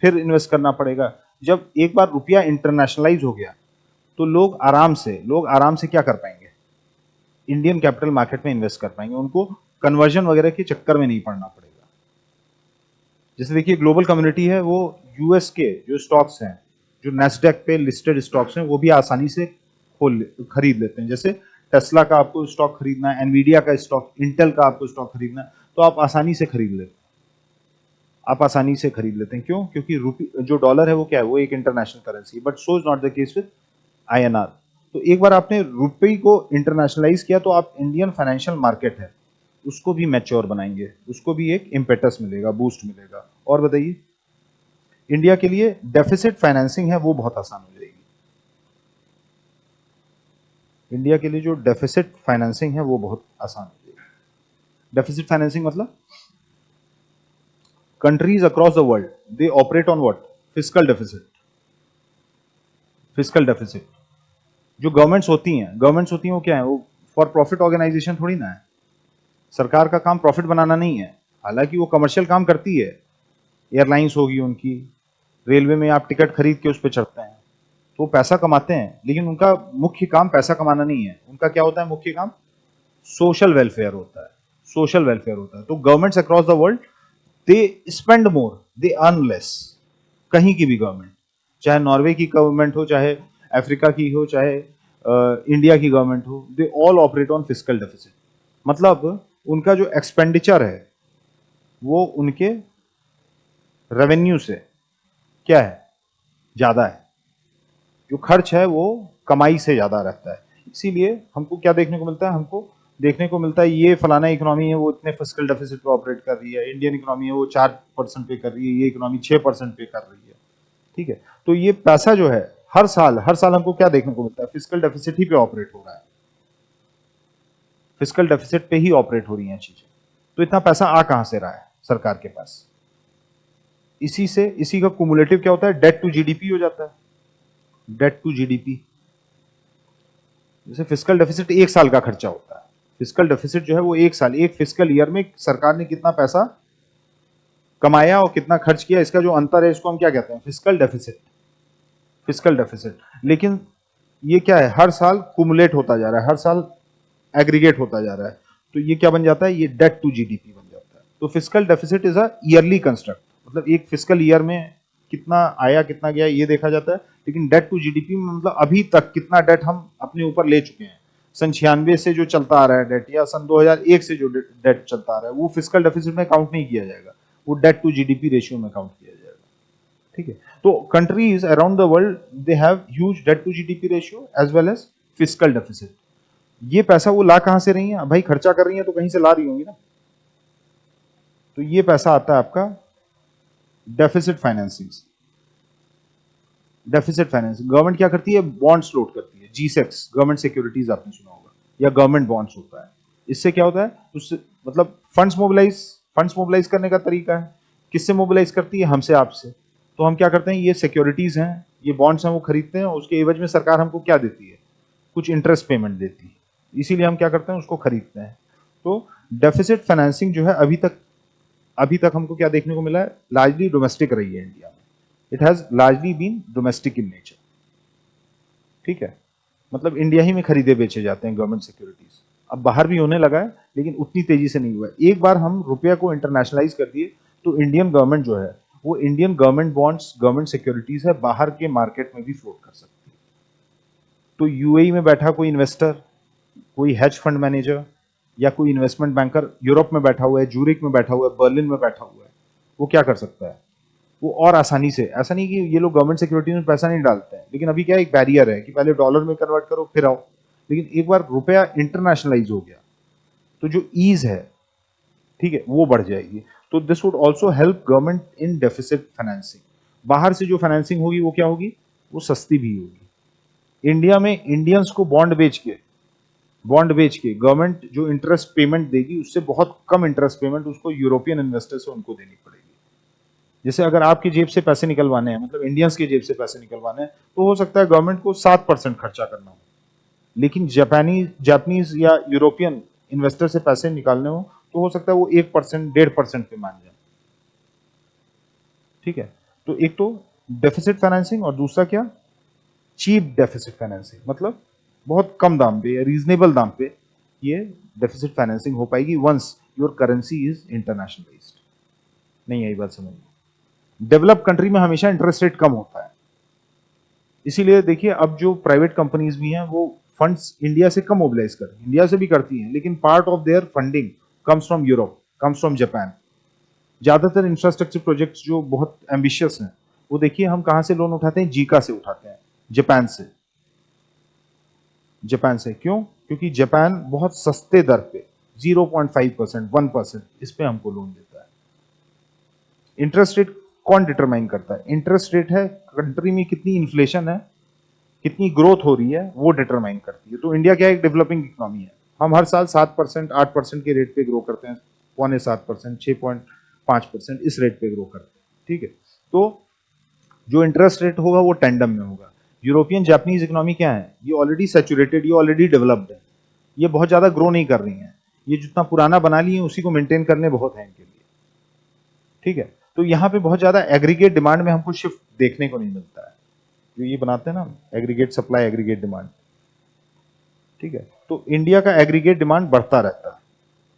फिर इन्वेस्ट करना पड़ेगा। जब एक बार रुपया इंटरनेशनलाइज हो गया तो लोग आराम से क्या कर पाएंगे? इंडियन कैपिटल मार्केट में इन्वेस्ट कर पाएंगे, उनको कन्वर्जन वगैरह के चक्कर में नहीं पड़ना पड़ेगा। जैसे देखिए ग्लोबल कम्युनिटी है, वो यूएस के जो स्टॉक्स हैं, जो नेस्डेक पे लिस्टेड स्टॉक्स हैं, वो भी आसानी से खरीद लेते हैं। जैसे टेस्ला का आपको स्टॉक खरीदना है, एनवीडिया का स्टॉक, इंटेल का आपको स्टॉक खरीदना है, तो आप आसानी से खरीद लेते हैं। आप आसानी से खरीद लेते हैं, क्यों? क्योंकि रूपी जो डॉलर है वो क्या है, वो एक international currency, but so is not the case with INR. तो एक बार आपने रुपये को इंटरनेशनलाइज किया तो आप इंडियन फाइनेंशियल मार्केट है उसको भी मैच्योर बनाएंगे, उसको भी एक इम्पेटस मिलेगा, बूस्ट मिलेगा। और बताइए, इंडिया के लिए डेफिसिट फाइनेंसिंग है वो बहुत आसान हो जाएगी। इंडिया के लिए जो डेफिसिट फाइनेंसिंग है वो बहुत आसान हो जाएगी। डेफिसिट फाइनेंसिंग मतलब countries across the world, they operate on what? Fiscal deficit. Fiscal deficit. जो गवर्नमेंट्स होती हैं वो क्या है? वो फॉर प्रॉफिट ऑर्गेनाइजेशन थोड़ी ना है। सरकार का काम प्रॉफिट बनाना नहीं है, हालांकि वो कमर्शियल काम करती है। एयरलाइंस होगी उनकी, रेलवे में आप टिकट खरीद के उस पर चढ़ते हैं, तो वो पैसा कमाते हैं, लेकिन उनका मुख्य काम पैसा कमाना नहीं है। उनका क्या होता है मुख्य काम? सोशल वेलफेयर होता है। सोशल वेलफेयर होता है। तो governments across the world they spend more, they earn less. कहीं की भी गवर्नमेंट, चाहे नॉर्वे की गवर्नमेंट हो, चाहे अफ्रीका की हो, चाहे इंडिया की गवर्नमेंट हो, they all operate on fiscal deficit. मतलब उनका जो एक्सपेंडिचर है वो उनके रेवेन्यू से क्या है? ज्यादा है। जो खर्च है वो कमाई से ज्यादा रहता है। इसीलिए हमको क्या देखने को मिलता है? हमको देखने को मिलता है ये फलाना इकोनॉमी है वो इतने फिस्कल डेफिसिट पे ऑपरेट कर रही है, इंडियन इकोनॉमी है वो 4% पे कर रही है, ये इकोनॉमी 6% पे कर रही है। ठीक है, तो ये पैसा जो है हर साल हमको क्या देखने को मिलता है? फिस्कल डेफिसिट ही पे ऑपरेट हो रहा है। फिस्कल डेफिसिट पे ही ऑपरेट हो रही हैं चीजें। तो इतना पैसा आ कहां से रहा है सरकार के पास? इसी का कुमुलेटिव क्या होता है? डेट टू जीडीपी हो जाता है। Debt to GDP. जैसे फिस्कल डेफिसिट एक साल का खर्चा होता है। फिस्कल डेफिसिट जो है वो एक साल, एक फिस्कल ईयर में सरकार ने कितना पैसा कमाया और कितना खर्च किया, इसका जो अंतर है इसको हम क्या कहते हैं? Fiscal deficit. Fiscal deficit. लेकिन ये क्या है? हर साल कुमुलेट होता जा रहा है, हर साल एग्रीगेट होता जा रहा है। तो ये क्या बन जाता है? ये डेट टू जीडीपी बन जाता है। तो fiscal deficit is a yearly construct, मतलब एक फिस्कल ईयर में कितना आया कितना गया ये देखा जाता है। लेकिन डेट टू जीडीपी में मतलब अभी तक कितना डेट हम अपने ऊपर ले चुके हैं। सन 96 से जो चलता आ रहा है डेट, या सन 2001 से जो डेट चलता आ रहा है, वो फिस्कल डेफिसिट में काउंट नहीं किया जाएगा, वो डेट टू जीडीपी रेशियो में काउंट किया जाएगा। ठीक है, तो countries around the world they have huge debt to GDP ratio as well as fiscal deficit. ये पैसा वो ला कहां से रही है? भाई खर्चा कर रही है तो कहीं से ला रही होंगी ना। तो ये पैसा आता है आपका डेफिसिट फाइनेंसिंग से। डेफिसिट फाइनेंसिंग गवर्नमेंट क्या करती है? बॉन्ड्स फ्लोट करती है, G-Secs, गवर्नमेंट सिक्योरिटीज आपने सुना होगा, या गवर्नमेंट बॉन्ड्स होता है। इससे क्या होता है? उससे मतलब फंड्स मोबिलाइज करने का तरीका है। किससे मोबिलाइज करती है? हमसे, आपसे। तो हम क्या करते हैं? ये सिक्योरिटीज हैं, ये बॉन्ड्स हैं, वो खरीदते हैं, और उसके एवज में सरकार हमको क्या देती है? कुछ इंटरेस्ट पेमेंट देती है। इसीलिए हम क्या करते हैं? उसको खरीदते हैं। तो डेफिसिट फाइनेंसिंग जो है अभी तक हमको क्या देखने को मिला है? लार्जली डोमेस्टिक रही है इंडिया में। It has largely been domestic in nature. ठीक है, मतलब इंडिया ही में खरीदे बेचे जाते हैं गवर्नमेंट सिक्योरिटीज। अब बाहर भी होने लगा है, लेकिन उतनी तेजी से नहीं हुआ है। एक बार हम रुपया को इंटरनेशनलाइज कर दिए तो इंडियन गवर्नमेंट जो है वो Indian government bonds, government securities है, बाहर के मार्केट में भी फ्लोट कर सकती है। तो यूएई में बैठा कोई इन्वेस्टर, कोई हेज फंड मैनेजर, या कोई इन्वेस्टमेंट बैंकर यूरोप में बैठा हुआ है, जूरिक में बैठा हुआ है, बर्लिन में बैठा हुआ है, वो क्या कर सकता है? वो और आसानी से, ऐसा नहीं कि ये लोग गवर्नमेंट सिक्योरिटी में पैसा नहीं डालते हैं, लेकिन अभी क्या एक बैरियर है कि पहले डॉलर में कन्वर्ट करो फिर आओ। लेकिन एक बार रुपया इंटरनेशनलाइज हो गया तो जो ईज है, ठीक है, वो बढ़ जाएगी। तो this would also help government in deficit financing. बाहर से जो फाइनेंसिंग होगी वो क्या होगी? वो सस्ती भी होगी। इंडिया में इंडियंस को बॉन्ड बेच के गवर्नमेंट जो इंटरेस्ट पेमेंट देगी उससे बहुत कम इंटरेस्ट पेमेंट उसको यूरोपियन इन्वेस्टर से उनको देनी पड़ेगी। जैसे अगर आपकी जेब से पैसे निकलवाने हैं, मतलब इंडियंस की जेब से पैसे निकलवाने हैं, तो हो सकता है गवर्नमेंट को 7% खर्चा करना हो, लेकिन जापानीज या यूरोपियन इन्वेस्टर से पैसे निकालने हो तो हो सकता है वो 1%, 1.5% पे मान जाए। ठीक है, तो एक तो डेफिसिट फाइनेंसिंग, और दूसरा क्या? चीप डेफिसिट फाइनेंसिंग, मतलब बहुत कम दाम पे, रीजनेबल दाम पे ये डेफिसिट फाइनेंसिंग हो पाएगी once your currency is internationalised. नहीं आई बात समझ में? डेवलप कंट्री में हमेशा इंटरेस्ट रेट कम होता है, इसीलिए देखिए अब जो प्राइवेट कंपनीज भी हैं वो फंड्स इंडिया से कम मोबिलाइज कर रही हैं, इंडिया से भी करती हैं, लेकिन part of their funding comes from Europe, comes from Japan. ज्यादातर इंफ्रास्ट्रक्चर प्रोजेक्ट्स जो बहुत एम्बिशियस हैं वो देखिए हम कहां से लोन उठाते हैं, जीका से उठाते हैं, जापान से। जापान से क्यों? क्योंकि जापान बहुत सस्ते दर पे 0.5%, 1% इस पे हमको लोन देता है। इंटरेस्ट रेट कौन डिटरमाइन करता है? इंटरेस्ट रेट है कंट्री में कितनी इन्फ्लेशन है, कितनी ग्रोथ हो रही है, वो डिटरमाइन करती है। तो इंडिया क्या है, एक डेवलपिंग इकोनॉमी है, हम हर साल 7%, 8% के रेट पे ग्रो करते हैं, 6.25%, 6.5% इस रेट पे ग्रो करते हैं, ठीक है। तो जो इंटरेस्ट रेट होगा वो टेंडम में होगा। यूरोपियन जापानीज इकोनॉमी क्या है, ये ऑलरेडी सैचुरेटेड, ये ऑलरेडी डेवलप्ड है, ये बहुत ज्यादा ग्रो नहीं कर रही है, ये जितना पुराना बना लिए उसी को मेंटेन करने बहुत है इनके लिए, ठीक है। तो यहाँ पे बहुत ज्यादा एग्रीगेट डिमांड में हमको शिफ्ट देखने को नहीं मिलता है, जो ये बनाते हैं ना एग्रीगेट सप्लाई, एग्रीगेट डिमांड, ठीक है। तो इंडिया का एग्रीगेट डिमांड बढ़ता रहता है,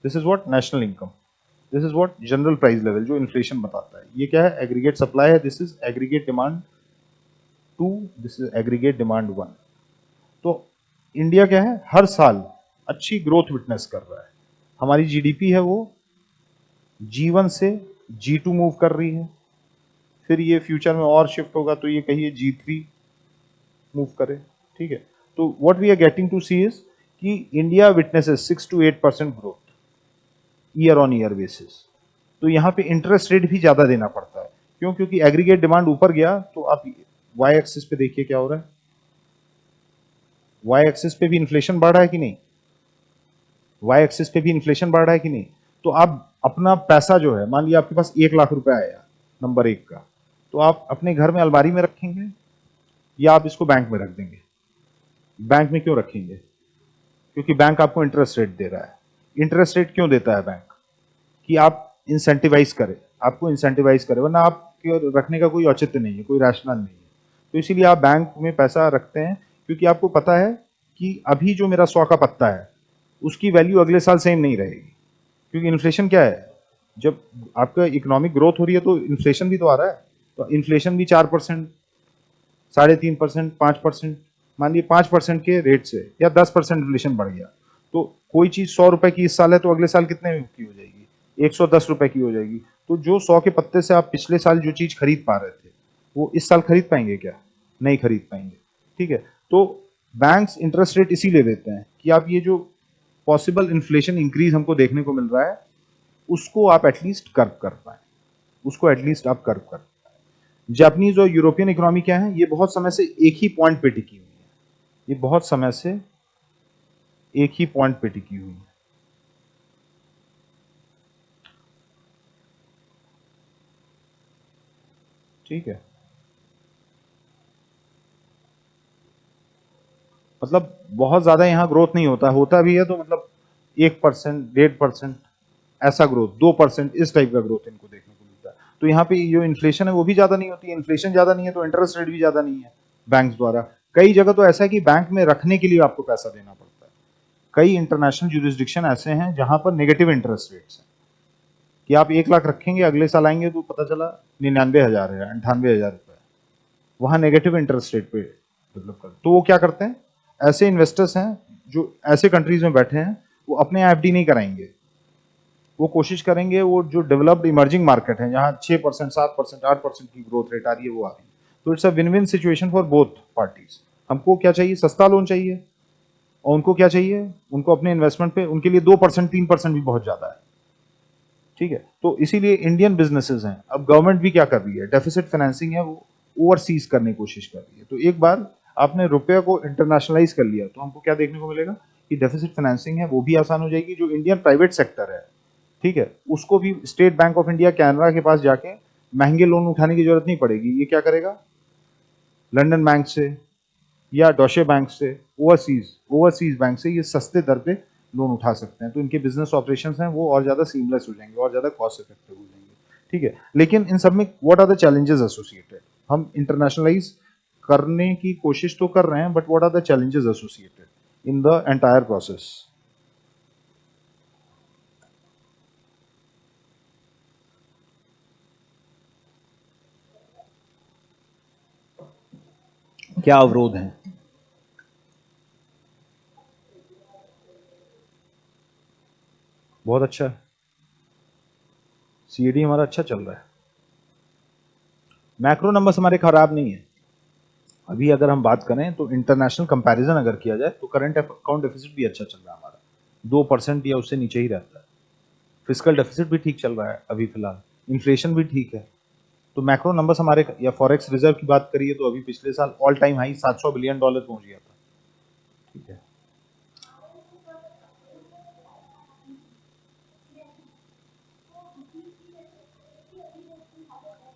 this is what national income, this is what general price level, जो इन्फ्लेशन बताता है। ये क्या है, एग्रीगेट सप्लाई है, this is aggregate demand 2, this is aggregate demand 1। तो इंडिया क्या है, हर साल अच्छी ग्रोथ विटनेस कर रहा है, हमारी जीडीपी है वो G1 से G2 मूव कर रही है, फिर ये फ्यूचर में और शिफ्ट होगा तो ये कहिए G3 मूव करे, ठीक है। तो what we are getting to see is कि India witnesses 6 to 8% growth year on year basis. तो यहाँ पे इंटरेस्ट रेट भी ज्यादा देना पड़ता है, क्यों? क्योंकि एग्रीगेट डिमांड ऊपर गया तो आप वाई एक्सिस पे देखिए क्या हो रहा है, वाई एक्सिस पे भी इन्फ्लेशन बढ़ रहा है कि नहीं, वाई एक्सिस पे भी इन्फ्लेशन बढ़ रहा है कि नहीं। तो आप अपना पैसा जो है, मान लिया आपके पास 1 लाख रुपए आया नंबर 1 का, तो आप अपने घर में अलमारी में रखेंगे या आप इसको बैंक में रख देंगे? बैंक में क्यों रखेंगे? क्योंकि बैंक आपको इंटरेस्ट रेट दे रहा है। इंटरेस्ट रेट क्यों देता है बैंक? कि आप इंसेंटिवाइज करें, आपको इंसेंटिवाइज करे, वरना आपके रखने का कोई औचित्य नहीं है, कोई रैशनल नहीं है। तो इसीलिए आप बैंक में पैसा रखते हैं, क्योंकि आपको पता है कि अभी जो मेरा 100 का पत्ता है उसकी वैल्यू अगले साल सेम नहीं रहेगी, क्योंकि इन्फ्लेशन क्या है, जब आपका इकोनॉमिक ग्रोथ हो रही है तो इन्फ्लेशन भी तो आ रहा है, तो इन्फ्लेशन भी 4%, 3.5%, 5%, मान लीजिए 5% के रेट से या 10% इन्फ्लेशन बढ़ गया, तो कोई चीज 100 रुपए की इस साल है तो अगले साल कितने की हो जाएगी, 110 रुपए की हो जाएगी। तो जो 100 के पत्ते से आप पिछले साल जो चीज खरीद पा रहे थे वो इस साल खरीद पाएंगे क्या? नहीं खरीद पाएंगे, ठीक है। तो बैंक्स इंटरेस्ट रेट इसीलिए देते हैं कि आप ये जो पॉसिबल इन्फ्लेशन इंक्रीज हमको देखने को मिल रहा है उसको आप एटलीस्ट कर्व कर पाए, उसको एटलीस्ट आप कर्व कर पाए। जापानीज और यूरोपियन इकोनॉमी क्या है, ये बहुत समय से एक ही पॉइंट पे टिकी हुई है, ये बहुत समय से एक ही पॉइंट पे टिकी हुई है, ठीक है। मतलब बहुत ज्यादा यहां ग्रोथ नहीं होता, होता भी है तो मतलब 1%, 1.5% ऐसा ग्रोथ, 2% इस टाइप का ग्रोथ इनको देखने को मिलता है। तो यहाँ पे जो इन्फ्लेशन है वो भी ज्यादा नहीं होती है, इन्फ्लेशन ज्यादा नहीं है तो इंटरेस्ट रेट भी ज्यादा नहीं है बैंक द्वारा। कई जगह तो ऐसा है कि बैंक में रखने के लिए आपको पैसा देना पड़ता है, कई इंटरनेशनल जुरिस्डिक्शन ऐसे हैं जहां पर नेगेटिव इंटरेस्ट रेट्स हैं, कि आप 1 लाख रखेंगे, अगले साल आएंगे तो पता चला 99,000 है, 98,000 रुपए, वहां नेगेटिव इंटरेस्ट रेट पे डेवलप कर। तो वो क्या करते हैं, ऐसे इन्वेस्टर्स हैं जो ऐसे कंट्रीज में बैठे हैं, वो अपने एफडी नहीं कराएंगे, वो कोशिश करेंगे वो जो डेवलप्ड इमर्जिंग मार्केट है जहां 6%, 7%, 8% की ग्रोथ रेट आ रही है वो आ रही है। तो it's a win win situation for both parties. हमको क्या चाहिए, सस्ता लोन चाहिए, और उनको क्या चाहिए, उनको अपने इन्वेस्टमेंट पे, उनके लिए 2%, 3% भी बहुत ज्यादा है, ठीक है। तो इसीलिए इंडियन बिजनेसेस हैं, अब गवर्नमेंट भी क्या कर रही है, डेफिसिट फाइनेंसिंग है वो ओवरसीज करने की कोशिश कर रही है। तो एक बार आपने रुपये को इंटरनेशनलाइज कर लिया तो हमको क्या देखने को मिलेगा कि डेफिसिट फाइनेंसिंग है वो भी आसान हो जाएगी। जो इंडियन प्राइवेट सेक्टर है, ठीक है, उसको भी state bank of India, Canara के पास जाके महंगे लोन उठाने की जरूरत नहीं पड़ेगी। ये क्या करेगा, लंदन बैंक से या डॉशे बैंक से, ओवरसीज ओवरसीज बैंक से ये सस्ते दर पे लोन उठा सकते हैं। तो इनके बिजनेस ऑपरेशंस हैं वो और ज्यादा सीमलेस हो जाएंगे और ज्यादा कॉस्ट इफेक्टिव हो जाएंगे, ठीक है। लेकिन इन सब में what are the challenges associated, हम इंटरनेशनलाइज करने की कोशिश तो कर रहे हैं, but what are the challenges associated in the entire process? क्या अवरोध हैं? बहुत अच्छा है, सीएडी हमारा अच्छा चल रहा है, मैक्रो नंबर्स हमारे खराब नहीं है। अभी अगर हम बात करें तो इंटरनेशनल कंपैरिजन अगर किया जाए तो करंट अकाउंट डेफिसिट भी अच्छा चल रहा है हमारा, 2% या उससे नीचे ही रहता है। फिजिकल डेफिसिट भी ठीक चल रहा है अभी फिलहाल, इन्फ्लेशन भी ठीक है। तो मैक्रो नंबर्स हमारे, या फॉरेक्स रिजर्व की बात करिए तो अभी पिछले साल ऑल टाइम हाई $700 बिलियन पहुंच गया था। ठीक है,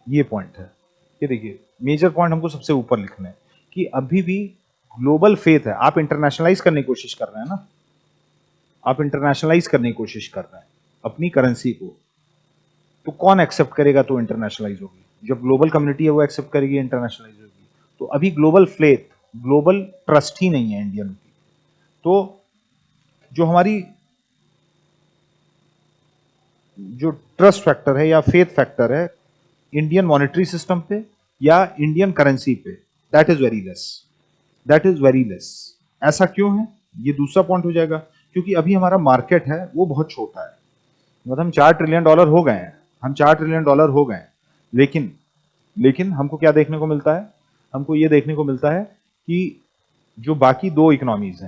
ये पॉइंट है। ये देखिए मेजर पॉइंट हमको सबसे ऊपर लिखना है कि अभी भी ग्लोबल फेथ है। आप इंटरनेशनलाइज करने की कोशिश कर रहे हैं ना, आप इंटरनेशनलाइज करने की कोशिश कर रहे हैं अपनी करेंसी को, तो कौन एक्सेप्ट करेगा तो इंटरनेशनलाइज होगी? जब ग्लोबल कम्युनिटी है वो एक्सेप्ट करेगी, इंटरनेशनलाइज होगी। तो अभी ग्लोबल फेथ, ग्लोबल ट्रस्ट ही नहीं है इंडियन की। तो जो हमारी जो ट्रस्ट फैक्टर है या फेथ फैक्टर है इंडियन मॉनेटरी सिस्टम पे या इंडियन करेंसी पे, that is very less, that is very less. ऐसा क्यों है? ये दूसरा पॉइंट हो जाएगा, क्योंकि अभी हमारा मार्केट है वो बहुत छोटा है। मतलब हम $4 ट्रिलियन हो गए हैं, हम $4 ट्रिलियन हो गए हैं, लेकिन लेकिन हमको क्या देखने को मिलता है? हमको ये देखने को मिलता है कि जो बाकी दो इकोनॉमीज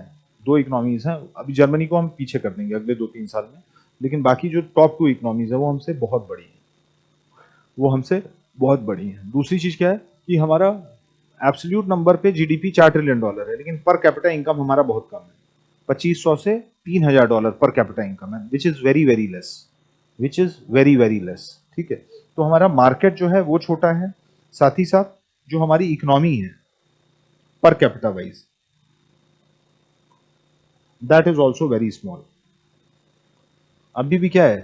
हैं, अभी जर्मनी को हम पीछे कर देंगे अगले 2-3 साल में, लेकिन बाकी जो टॉप 2 इकोनॉमीज है वो हमसे बहुत बड़ी है, वो हमसे बहुत बड़ी है। दूसरी चीज क्या है कि हमारा एब्सोल्यूट नंबर पे जीडीपी $4 ट्रिलियन है, लेकिन पर कैपिटा इनकम हमारा बहुत कम है, 2500 से $3000 पर कैपिटा इनकम है, which is very very less, which is very very less. ठीक है, तो हमारा मार्केट जो है वो छोटा है, साथ ही साथ जो हमारी इकोनॉमी है per capita wise, that is also very small. अभी भी क्या है,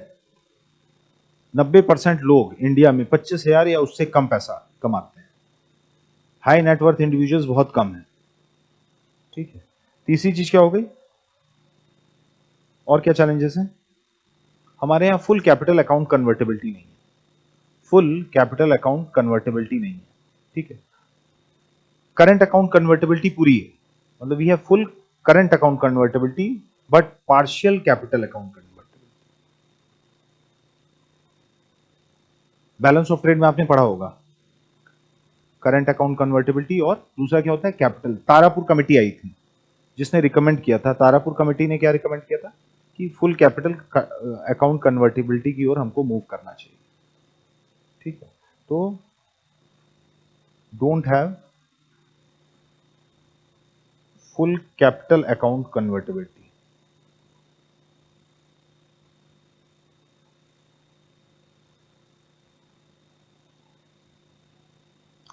90% लोग इंडिया में 25,000 या उससे कम पैसा कमाते हैं, हाई नेटवर्थ इंडिविजुअल्स बहुत कम है। ठीक है, तीसरी चीज क्या हो गई, और क्या चैलेंजेस हैं? हमारे यहाँ फुल कैपिटल अकाउंट कन्वर्टेबिलिटी नहीं है, फुल कैपिटल अकाउंट कन्वर्टेबिलिटी नहीं है। ठीक है, करंट अकाउंट कन्वर्टेबिलिटी पूरी है, मतलब we have full current account convertibility but partial capital account convertibility. Balance of trade में आपने पढ़ा होगा करंट अकाउंट कन्वर्टेबिलिटी, और दूसरा क्या होता है, कैपिटल। तारापुर कमेटी आई थी जिसने रिकमेंड किया था, तारापुर कमेटी ने क्या रिकमेंड किया था कि फुल कैपिटल अकाउंट कन्वर्टेबिलिटी की ओर हमको मूव करना चाहिए। ठीक है, तो don't have full capital account convertibility.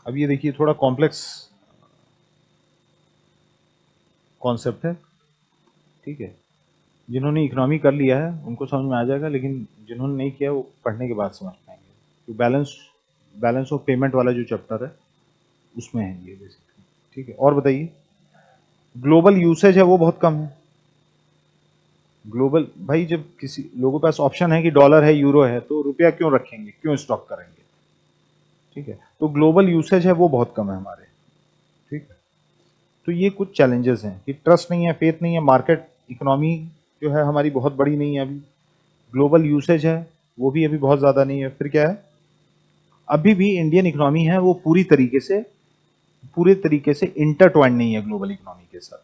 अब ये देखिए थोड़ा कॉम्प्लेक्स कॉन्सेप्ट है। ठीक है, जिन्होंने इकोनॉमी कर लिया है उनको समझ में आ जाएगा, लेकिन जिन्होंने नहीं किया वो पढ़ने के बाद समझ पाएंगे। तो बैलेंस ऑफ पेमेंट वाला जो चैप्टर है उसमें है ये बेसिकली। ठीक है, और बताइए, ग्लोबल यूसेज है वो बहुत कम है। ग्लोबल भाई, जब किसी लोगों के पास ऑप्शन है कि डॉलर है, यूरो है, तो रुपया क्यों रखेंगे, क्यों स्टॉक करेंगे? ठीक है, तो ग्लोबल यूसेज है वो बहुत कम है हमारे। ठीक है, तो ये कुछ चैलेंजेस हैं कि ट्रस्ट नहीं है, फेथ नहीं है, मार्केट इकोनॉमी जो है हमारी बहुत बड़ी नहीं है अभी, ग्लोबल यूसेज है वो भी अभी बहुत ज्यादा नहीं है। फिर क्या है, अभी भी इंडियन इकोनॉमी है वो पूरे तरीके से इंटरट्वाइंड नहीं है ग्लोबल इकोनॉमी के साथ।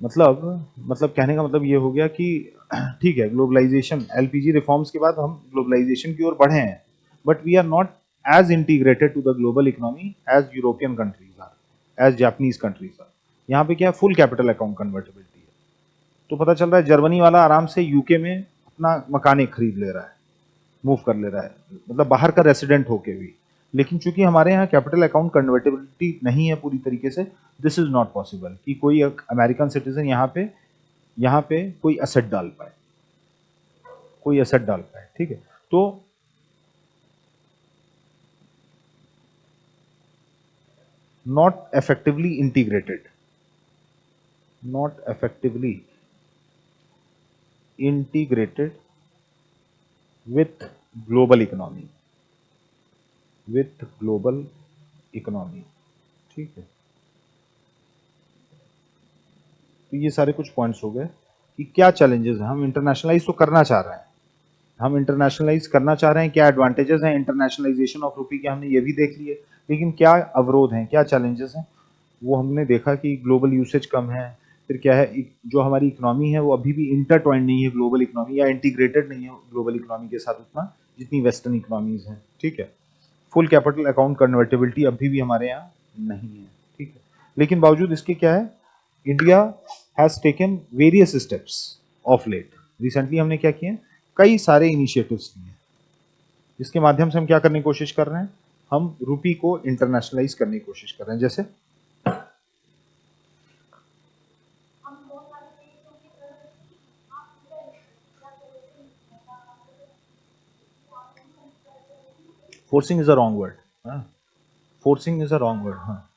मतलब कहने का मतलब ये हो गया कि ठीक है, ग्लोबलाइजेशन, एलपीजी रिफॉर्म्स के बाद हम ग्लोबलाइजेशन की ओर बढ़े हैं, but we are not as integrated to the global economy as European countries are, as Japanese countries are. यहाँ पे क्या है, फुल कैपिटल अकाउंट कन्वर्टेबिलिटी है। तो पता चल रहा है जर्मनी वाला आराम से यूके में अपना मकान खरीद ले रहा है, मूव कर ले रहा है, मतलब बाहर का रेसिडेंट होके भी। लेकिन चूंकि हमारे यहाँ कैपिटल अकाउंट कन्वर्टेबिलिटी नहीं है पूरी तरीके से, दिस इज नॉट पॉसिबल कि कोई अमेरिकन सिटीजन यहाँ पे कोई असेट डाल पाए, कोई असेट डाल पाए। ठीक है, तो not effectively integrated, not effectively integrated with global economy, with global economy. ठीक है, तो ये सारे कुछ पॉइंट्स हो गए कि क्या चैलेंजेस हैं। हम इंटरनेशनलाइज तो करना चाह रहे हैं, हम इंटरनेशनलाइज करना चाह रहे हैं, क्या एडवांटेजेस हैं इंटरनेशनलाइजेशन ऑफ रुपी के, हमने ये भी देख लिए, लेकिन क्या अवरोध हैं, क्या चैलेंजेस हैं, वो हमने देखा कि ग्लोबल यूसेज कम है, फिर क्या है, जो हमारी इकोनॉमी है वो अभी भी इंटरट्वाइंड नहीं है ग्लोबल इकोनॉमी, या इंटीग्रेटेड नहीं है ग्लोबल इकोनॉमी के साथ उतना जितनी वेस्टर्न इकोनॉमीज हैं। ठीक है, फुल कैपिटल अकाउंट कन्वर्टेबिलिटी अभी भी हमारे यहाँ नहीं है। ठीक है, लेकिन बावजूद इसके क्या है, India has taken various steps of late. Recently हमने क्या किए, कई सारे इनिशिएटिव्स लिए, जिसके माध्यम से हम क्या करने की कोशिश कर रहे हैं, हम रुपी को इंटरनेशनलाइज करने की कोशिश कर रहे हैं। जैसे forcing is a wrong word, forcing is a wrong word, हाँ,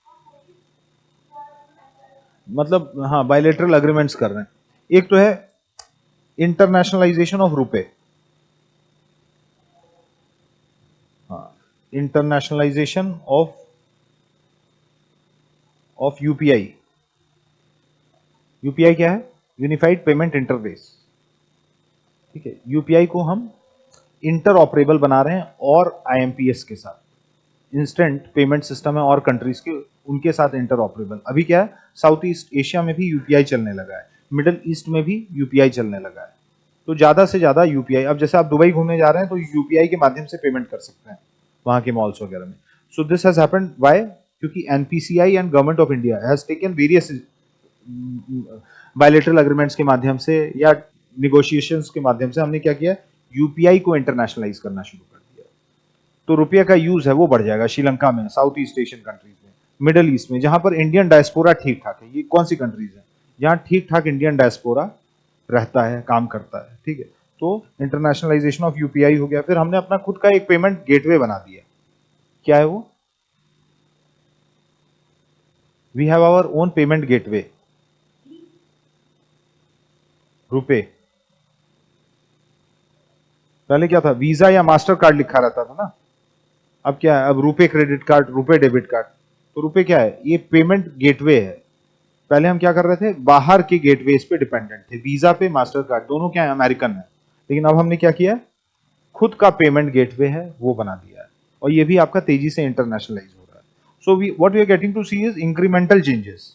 मतलब हाँ बायलेटरल अग्रीमेंट्स कर रहे हैं। एक तो है इंटरनेशनलाइजेशन ऑफ रुपए, हाँ, इंटरनेशनलाइजेशन ऑफ यूपीआई। यूपीआई क्या है, यूनिफाइड पेमेंट इंटरफेस। ठीक है, यूपीआई को हम इंटर ऑपरेबल बना रहे हैं और आईएमपीएस के साथ, इंस्टेंट पेमेंट सिस्टम है और कंट्रीज के, उनके साथ इंटर ऑपरेबल। अभी क्या है, साउथ ईस्ट एशिया में भी यूपीआई चलने लगा है, मिडिल ईस्ट में भी यूपीआई चलने लगा है, तो ज्यादा से ज्यादा यूपीआई। अब जैसे आप दुबई घूमने जा रहे हैं तो यूपीआई के माध्यम से पेमेंट कर सकते हैं वहां के मॉल्स वगैरह में। So this has happened why, क्योंकि NPCI and government of India has taken various bilateral agreements के माध्यम से या निगोशिएशंस के माध्यम से हमने क्या किया, यूपीआई को इंटरनेशनलाइज करना शुरू कर दिया। तो रुपये का यूज है वो बढ़ जाएगा श्रीलंका में, साउथ ईस्ट एशियन कंट्रीज में, मिडिल ईस्ट में, जहां पर इंडियन डायस्पोरा ठीक ठाक है। ये कौन सी कंट्रीज है जहां ठीक ठाक इंडियन डायस्पोरा रहता है, काम करता है। ठीक है, तो इंटरनेशनलाइजेशन ऑफ यूपीआई हो गया। फिर हमने अपना खुद का एक पेमेंट गेटवे बना दिया। क्या है वो, we have our own payment gateway, RuPay. पहले क्या था, वीजा या मास्टर कार्ड लिखा रहता था ना, अब क्या है, अब RuPay credit card, RuPay debit card. तो रुपे क्या है, ये पेमेंट गेटवे है। पहले हम क्या कर रहे थे, बाहर के गेटवेज पे डिपेंडेंट थे, वीजा पे, मास्टर कार्ड, दोनों क्या है, अमेरिकन है। लेकिन अब हमने क्या किया, खुद का पेमेंट गेटवे है वो बना दिया है, और ये भी आपका तेजी से इंटरनेशनलाइज हो रहा है। So we what we are getting to see is incremental changes,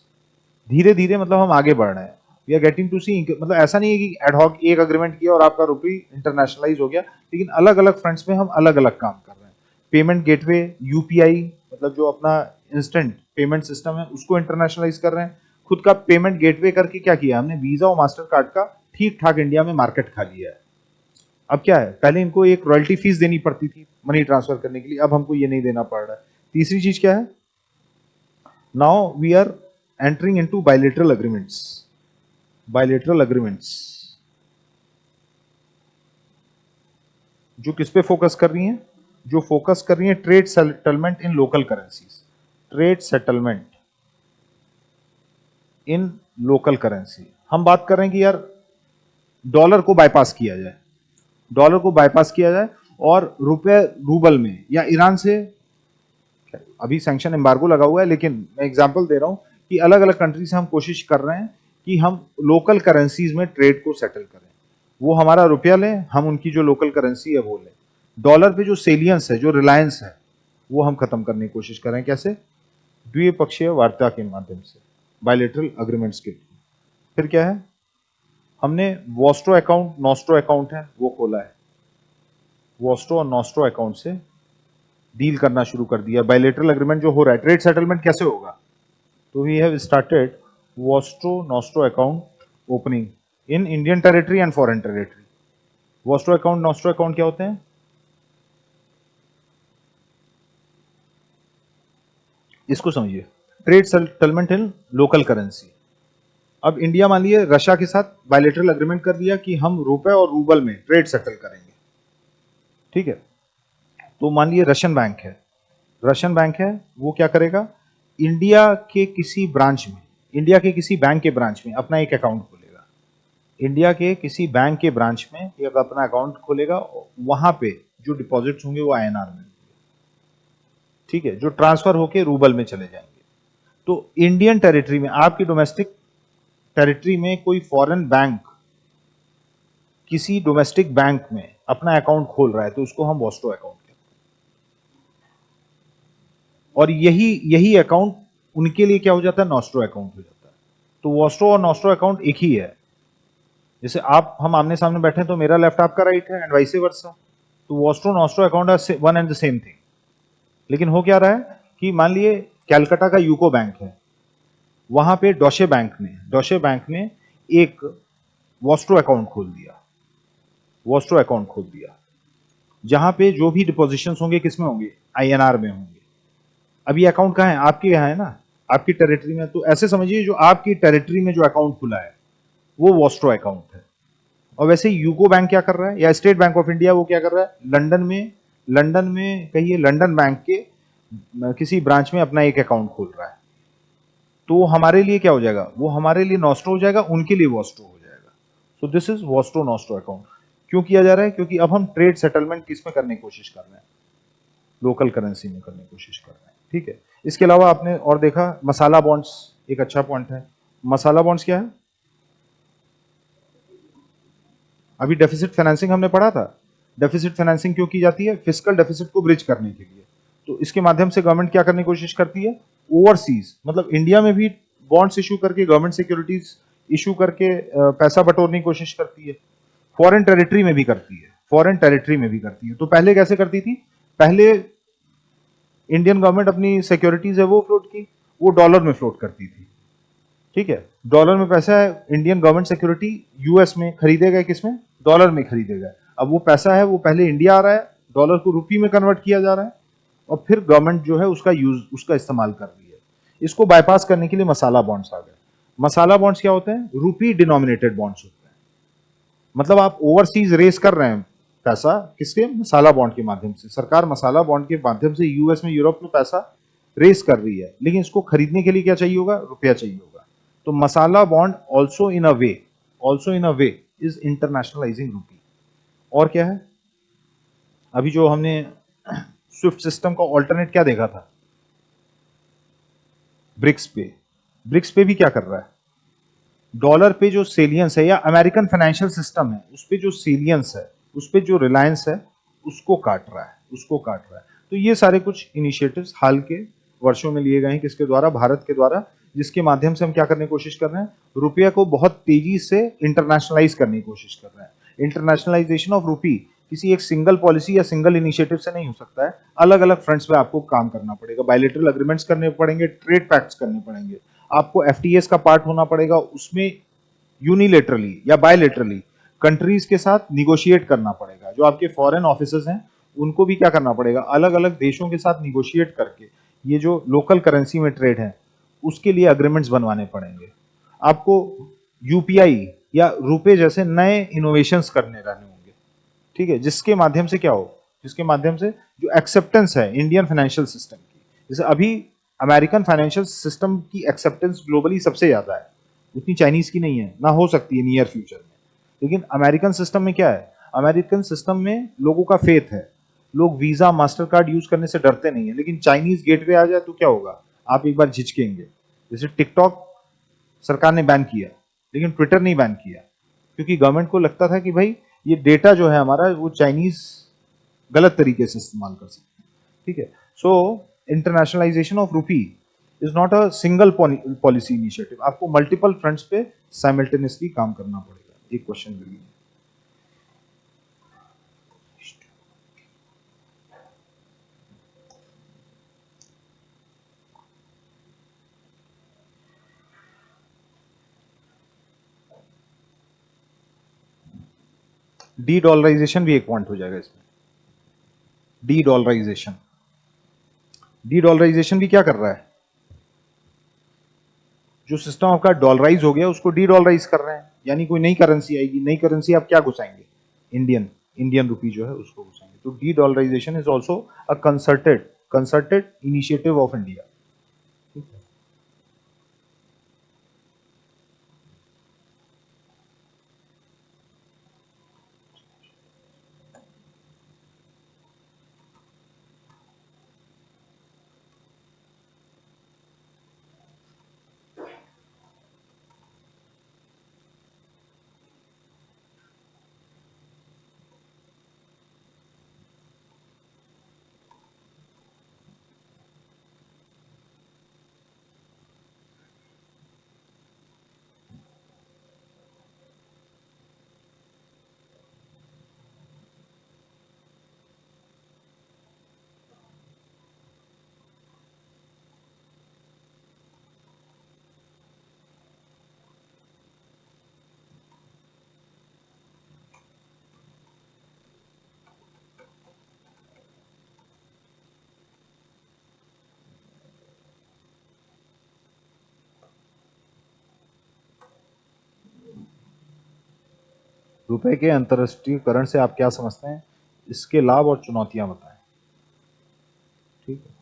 धीरे धीरे मतलब हम आगे बढ़ रहे हैं। We are getting to see, मतलब ऐसा नहीं है कि एडहॉक एक अग्रीमेंट किया और आपका रुपी इंटरनेशनलाइज हो गया, लेकिन अलग अलग फ्रंट्स में हम अलग अलग काम कर रहे हैं। पेमेंट गेटवे, यूपीआई, मतलब जो अपना इंस्टेंट पेमेंट सिस्टम है उसको इंटरनेशनलाइज कर रहे हैं। खुद का पेमेंट गेटवे करके क्या किया हमने, वीजा और मास्टर कार्ड का ठीक ठाक इंडिया में मार्केट खा लिया है। अब क्या है, पहले इनको एक रॉयल्टी फीस देनी पड़ती थी मनी ट्रांसफर करने के लिए, अब हमको ये नहीं देना पड़ रहा है। तीसरी चीज क्या है, now we are entering into bilateral agreements. Bilateral agreements जो किस पे फोकस कर रही हैं, जो फोकस कर रही हैं trade settlement in local currencies, trade settlement in local currency. हम बात कर रहे हैं कि यार डॉलर को बाईपास किया जाए, डॉलर को बाईपास किया जाए और रुपए रूबल में, या ईरान से अभी सैंक्शन एम्बार्गो लगा हुआ है, लेकिन मैं एग्जांपल दे रहा हूं कि अलग अलग कंट्री से हम कोशिश कर रहे हैं कि हम लोकल करेंसीज में ट्रेड को सेटल करें। वो हमारा रुपया लें, हम उनकी जो लोकल करेंसी है वो लें। डॉलर पे जो सेलियंस है, जो रिलायंस है, वो हम खत्म करने की कोशिश कर रहे हैं। कैसे, द्विपक्षीय वार्ता के माध्यम से, बायलेटरल अग्रीमेंट्स के थ्रू। फिर क्या है, हमने वॉस्ट्रो अकाउंट, नॉस्ट्रो अकाउंट है वो खोला है, वॉस्ट्रो और नॉस्ट्रो अकाउंट से डील करना शुरू कर दिया। बायलेटरल एग्रीमेंट जो हो रहा है, ट्रेड सेटलमेंट कैसे होगा, तो we have started vostro nostro account opening in Indian territory and foreign territory. Vostro account, nostro account क्या होते हैं, इसको समझिए, trade settlement in local currency. अब इंडिया मान लीजिए रशिया के साथ बायलेटरल एग्रीमेंट कर दिया कि हम रुपए और रूबल में ट्रेड सेटल करेंगे। ठीक है, तो मान लीजिए रशियन बैंक है, रशियन बैंक है, वो क्या करेगा, इंडिया के किसी ब्रांच में, इंडिया के किसी बैंक के ब्रांच में अपना एक अकाउंट खोलेगा, इंडिया के किसी बैंक के ब्रांच में एक अपना अकाउंट खोलेगा, वहां पे जो डिपॉजिट्स होंगे वो आईएनआर में, ठीक है, जो ट्रांसफर होके रूबल में चले जाएंगे। तो इंडियन टेरिटरी में, आपकी डोमेस्टिक टेरिटरी में कोई फॉरेन बैंक किसी डोमेस्टिक बैंक में अपना अकाउंट खोल रहा है तो उसको हम वॉस्ट्रो अकाउंट कहते हैं। और यही अकाउंट उनके लिए क्या हो जाता है, नॉस्ट्रो अकाउंट हो जाता है। तो वॉस्ट्रो और नॉस्ट्रो अकाउंट एक ही है। जैसे आप हम आमने सामने बैठे हैं तो मेरा लेफ्ट आपका राइट है एंड वाइस वर्सा। तो vostro nostro account are one and the same thing. लेकिन हो क्या रहा है कि मान लिए कैलकाटा का यूको बैंक है, वहां पे डॉशे बैंक ने एक वॉस्ट्रो अकाउंट खोल दिया, वॉस्ट्रो अकाउंट खोल दिया, जहां पे जो भी डिपोजिशंस होंगे किसमें होंगे, आईएनआर में होंगे। अब ये अकाउंट कहां है, आपके यहाँ है ना, आपकी टेरिटरी में। तो ऐसे समझिए जो आपकी टेरिटरी में जो अकाउंट खुला है वो वॉस्ट्रो अकाउंट है। और वैसे यूको बैंक क्या कर रहा है, या स्टेट बैंक ऑफ इंडिया, वो क्या कर रहा है, लंदन में कहिए लंदन बैंक के किसी ब्रांच में अपना एक अकाउंट खोल रहा है। तो हमारे लिए क्या हो जाएगा, वो हमारे लिए नॉस्ट्रो हो जाएगा, उनके लिए वॉस्ट्रो हो जाएगा। So this is Vostro nostro account. क्यों किया जा रहा है, क्योंकि अब हम ट्रेड सेटलमेंट किस में करने की कोशिश कर रहे हैं, लोकल करेंसी में करने की कोशिश कर रहे हैं। ठीक है। इसके अलावा आपने और देखा मसाला बॉन्ड्स, एक अच्छा पॉइंट है। मसाला बॉन्ड्स क्या है, अभी डेफिसिट फाइनेंसिंग हमने पढ़ा था। डेफिसिट फाइनेंसिंग क्यों की जाती है, फिस्कल डेफिसिट को ब्रिज करने के लिए। तो इसके माध्यम से गवर्नमेंट क्या करने की कोशिश करती है, ओवरसीज मतलब इंडिया में भी बॉन्ड्स इशू करके, गवर्नमेंट सिक्योरिटीज इशू करके पैसा बटोरने की कोशिश करती है। फॉरेन टेरिटरी में भी करती है, फॉरेन टेरिटरी में भी करती है। तो पहले कैसे करती थी, पहले इंडियन गवर्नमेंट अपनी सिक्योरिटीज है वो फ्लोट की, वो डॉलर में फ्लोट करती थी। ठीक है, डॉलर में पैसा है, इंडियन गवर्नमेंट सिक्योरिटी यूएस में खरीदेगा, किसमें, डॉलर में खरीदेगा। अब वो पैसा है वो पहले इंडिया आ रहा है, डॉलर को रुपी में कन्वर्ट किया जा रहा है, और फिर गवर्नमेंट जो है उसका इस्तेमाल कर रही है। इसको बाईपास करने के लिए मसाला बॉन्ड्स आ गए। मसाला बॉन्ड्स क्या होते हैं, रुपी डिनोमिनेटेड बॉन्ड्स होते हैं। मतलब आप ओवरसीज रेस कर रहे हैं पैसा, किसके, मसाला बॉन्ड के माध्यम से। सरकार मसाला बॉन्ड के माध्यम से यूएस में, यूरोप में पैसा रेस कर रही है, लेकिन इसको खरीदने के लिए क्या चाहिए होगा, रुपया चाहिए होगा। तो masala bond also in a way is internationalising rupee. और क्या है, अभी जो हमने स्विफ्ट सिस्टम का ऑल्टरनेट क्या देखा था, ब्रिक्स पे भी क्या कर रहा है, डॉलर पे जो सेलियंस है, या अमेरिकन फाइनेंशियल सिस्टम है उस पे जो सेलियंस है, उस पे जो रिलायंस है, उसको काट रहा है। तो ये सारे कुछ इनिशिएटिव्स हाल के वर्षों में लिए गए हैं, किसके द्वारा, भारत के द्वारा, जिसके माध्यम से हम क्या करने की कोशिश कर रहे हैं, रुपया को बहुत तेजी से इंटरनेशनलाइज करने की कोशिश कर रहे हैं। इंटरनेशनलाइजेशन ऑफ रुपी किसी एक सिंगल पॉलिसी या सिंगल इनिशिएटिव से नहीं हो सकता है, अलग अलग फ्रंट्स पे आपको काम करना पड़ेगा, बायलैटरल एग्रीमेंट्स करने पड़ेंगे, ट्रेड पैक्ट्स करने पड़ेंगे, आपको एफटीएस का पार्ट होना पड़ेगा, उसमें यूनिलेटरली या बायलेटरली कंट्रीज के साथ निगोशिएट करना पड़ेगा। जो आपके फॉरेन ऑफिसर्स हैं उनको भी क्या करना पड़ेगा, अलग अलग देशों के साथ निगोशिएट करके ये जो लोकल करेंसी में ट्रेड है उसके लिए अग्रीमेंट्स बनवाने पड़ेंगे। आपको यूपीआई या रुपए जैसे नए इनोवेशंस करने रहने होंगे। ठीक है, जिसके माध्यम से क्या हो, जिसके माध्यम से जो एक्सेप्टेंस है इंडियन फाइनेंशियल सिस्टम की, जैसे अभी अमेरिकन फाइनेंशियल सिस्टम की एक्सेप्टेंस ग्लोबली सबसे ज्यादा है, उतनी चाइनीज की नहीं है, ना हो सकती है नियर फ्यूचर में। लेकिन अमेरिकन सिस्टम में क्या है, अमेरिकन सिस्टम में लोगों का फेथ है, लोग वीजा मास्टर कार्ड यूज करने से डरते नहीं है। लेकिन चाइनीज गेटवे आ जाए तो क्या होगा, आप एक बार झिझकेंगे। जैसे टिकटॉक सरकार ने बैन किया, लेकिन ट्विटर नहीं बैन किया, क्योंकि गवर्नमेंट को लगता था कि भाई ये डेटा जो है हमारा वो चाइनीज गलत तरीके से इस्तेमाल कर सकते हैं। ठीक है, so internationalisation of rupee is not a single policy initiative, आपको मल्टीपल फ्रंट्स पे साइमल्टेनियसली काम करना पड़ेगा। एक क्वेश्चन ले लीजिए, डी डॉलराइजेशन भी एक पॉइंट हो जाएगा इसमें। डी डॉलराइजेशन, डी डॉलराइजेशन भी क्या कर रहा है, जो सिस्टम आपका डॉलराइज हो गया उसको डी डॉलराइज कर रहे हैं, यानी कोई नई करेंसी आएगी, नई करेंसी आप क्या घुसाएंगे, इंडियन रुपी जो है उसको घुसाएंगे। तो dedollarization is also a concerted initiative of India. रुपए के अंतरराष्ट्रीयकरण से आप क्या समझते हैं, इसके लाभ और चुनौतियां बताएं। ठीक है,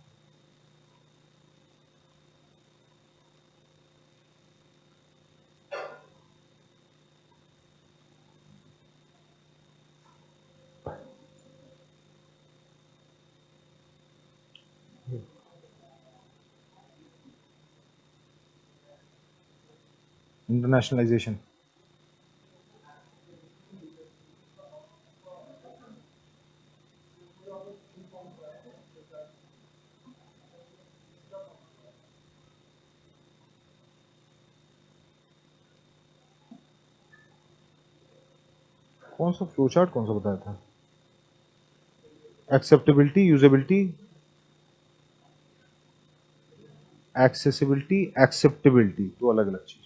इंटरनेशनलाइजेशन। कौन सा फ्लो चार्ट, कौन सा बताया था? एक्सेप्टेबिलिटी, यूजेबिलिटी, एक्सेसिबिलिटी, एक्सेप्टेबिलिटी, दो अलग अलग चीजें।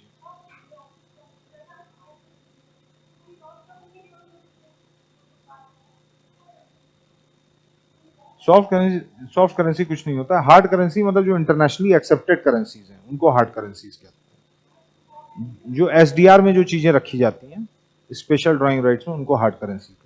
सॉफ्ट करेंसी कुछ नहीं होता। हार्ड करेंसी मतलब जो इंटरनेशनली एक्सेप्टेड करेंसीज हैं उनको हार्ड करेंसीज कहते हैं। जो एसडीआर में जो चीजें रखी जाती हैं स्पेशल ड्राइंग राइट्स में, उनको हार्ड करेंसी कहते हैं।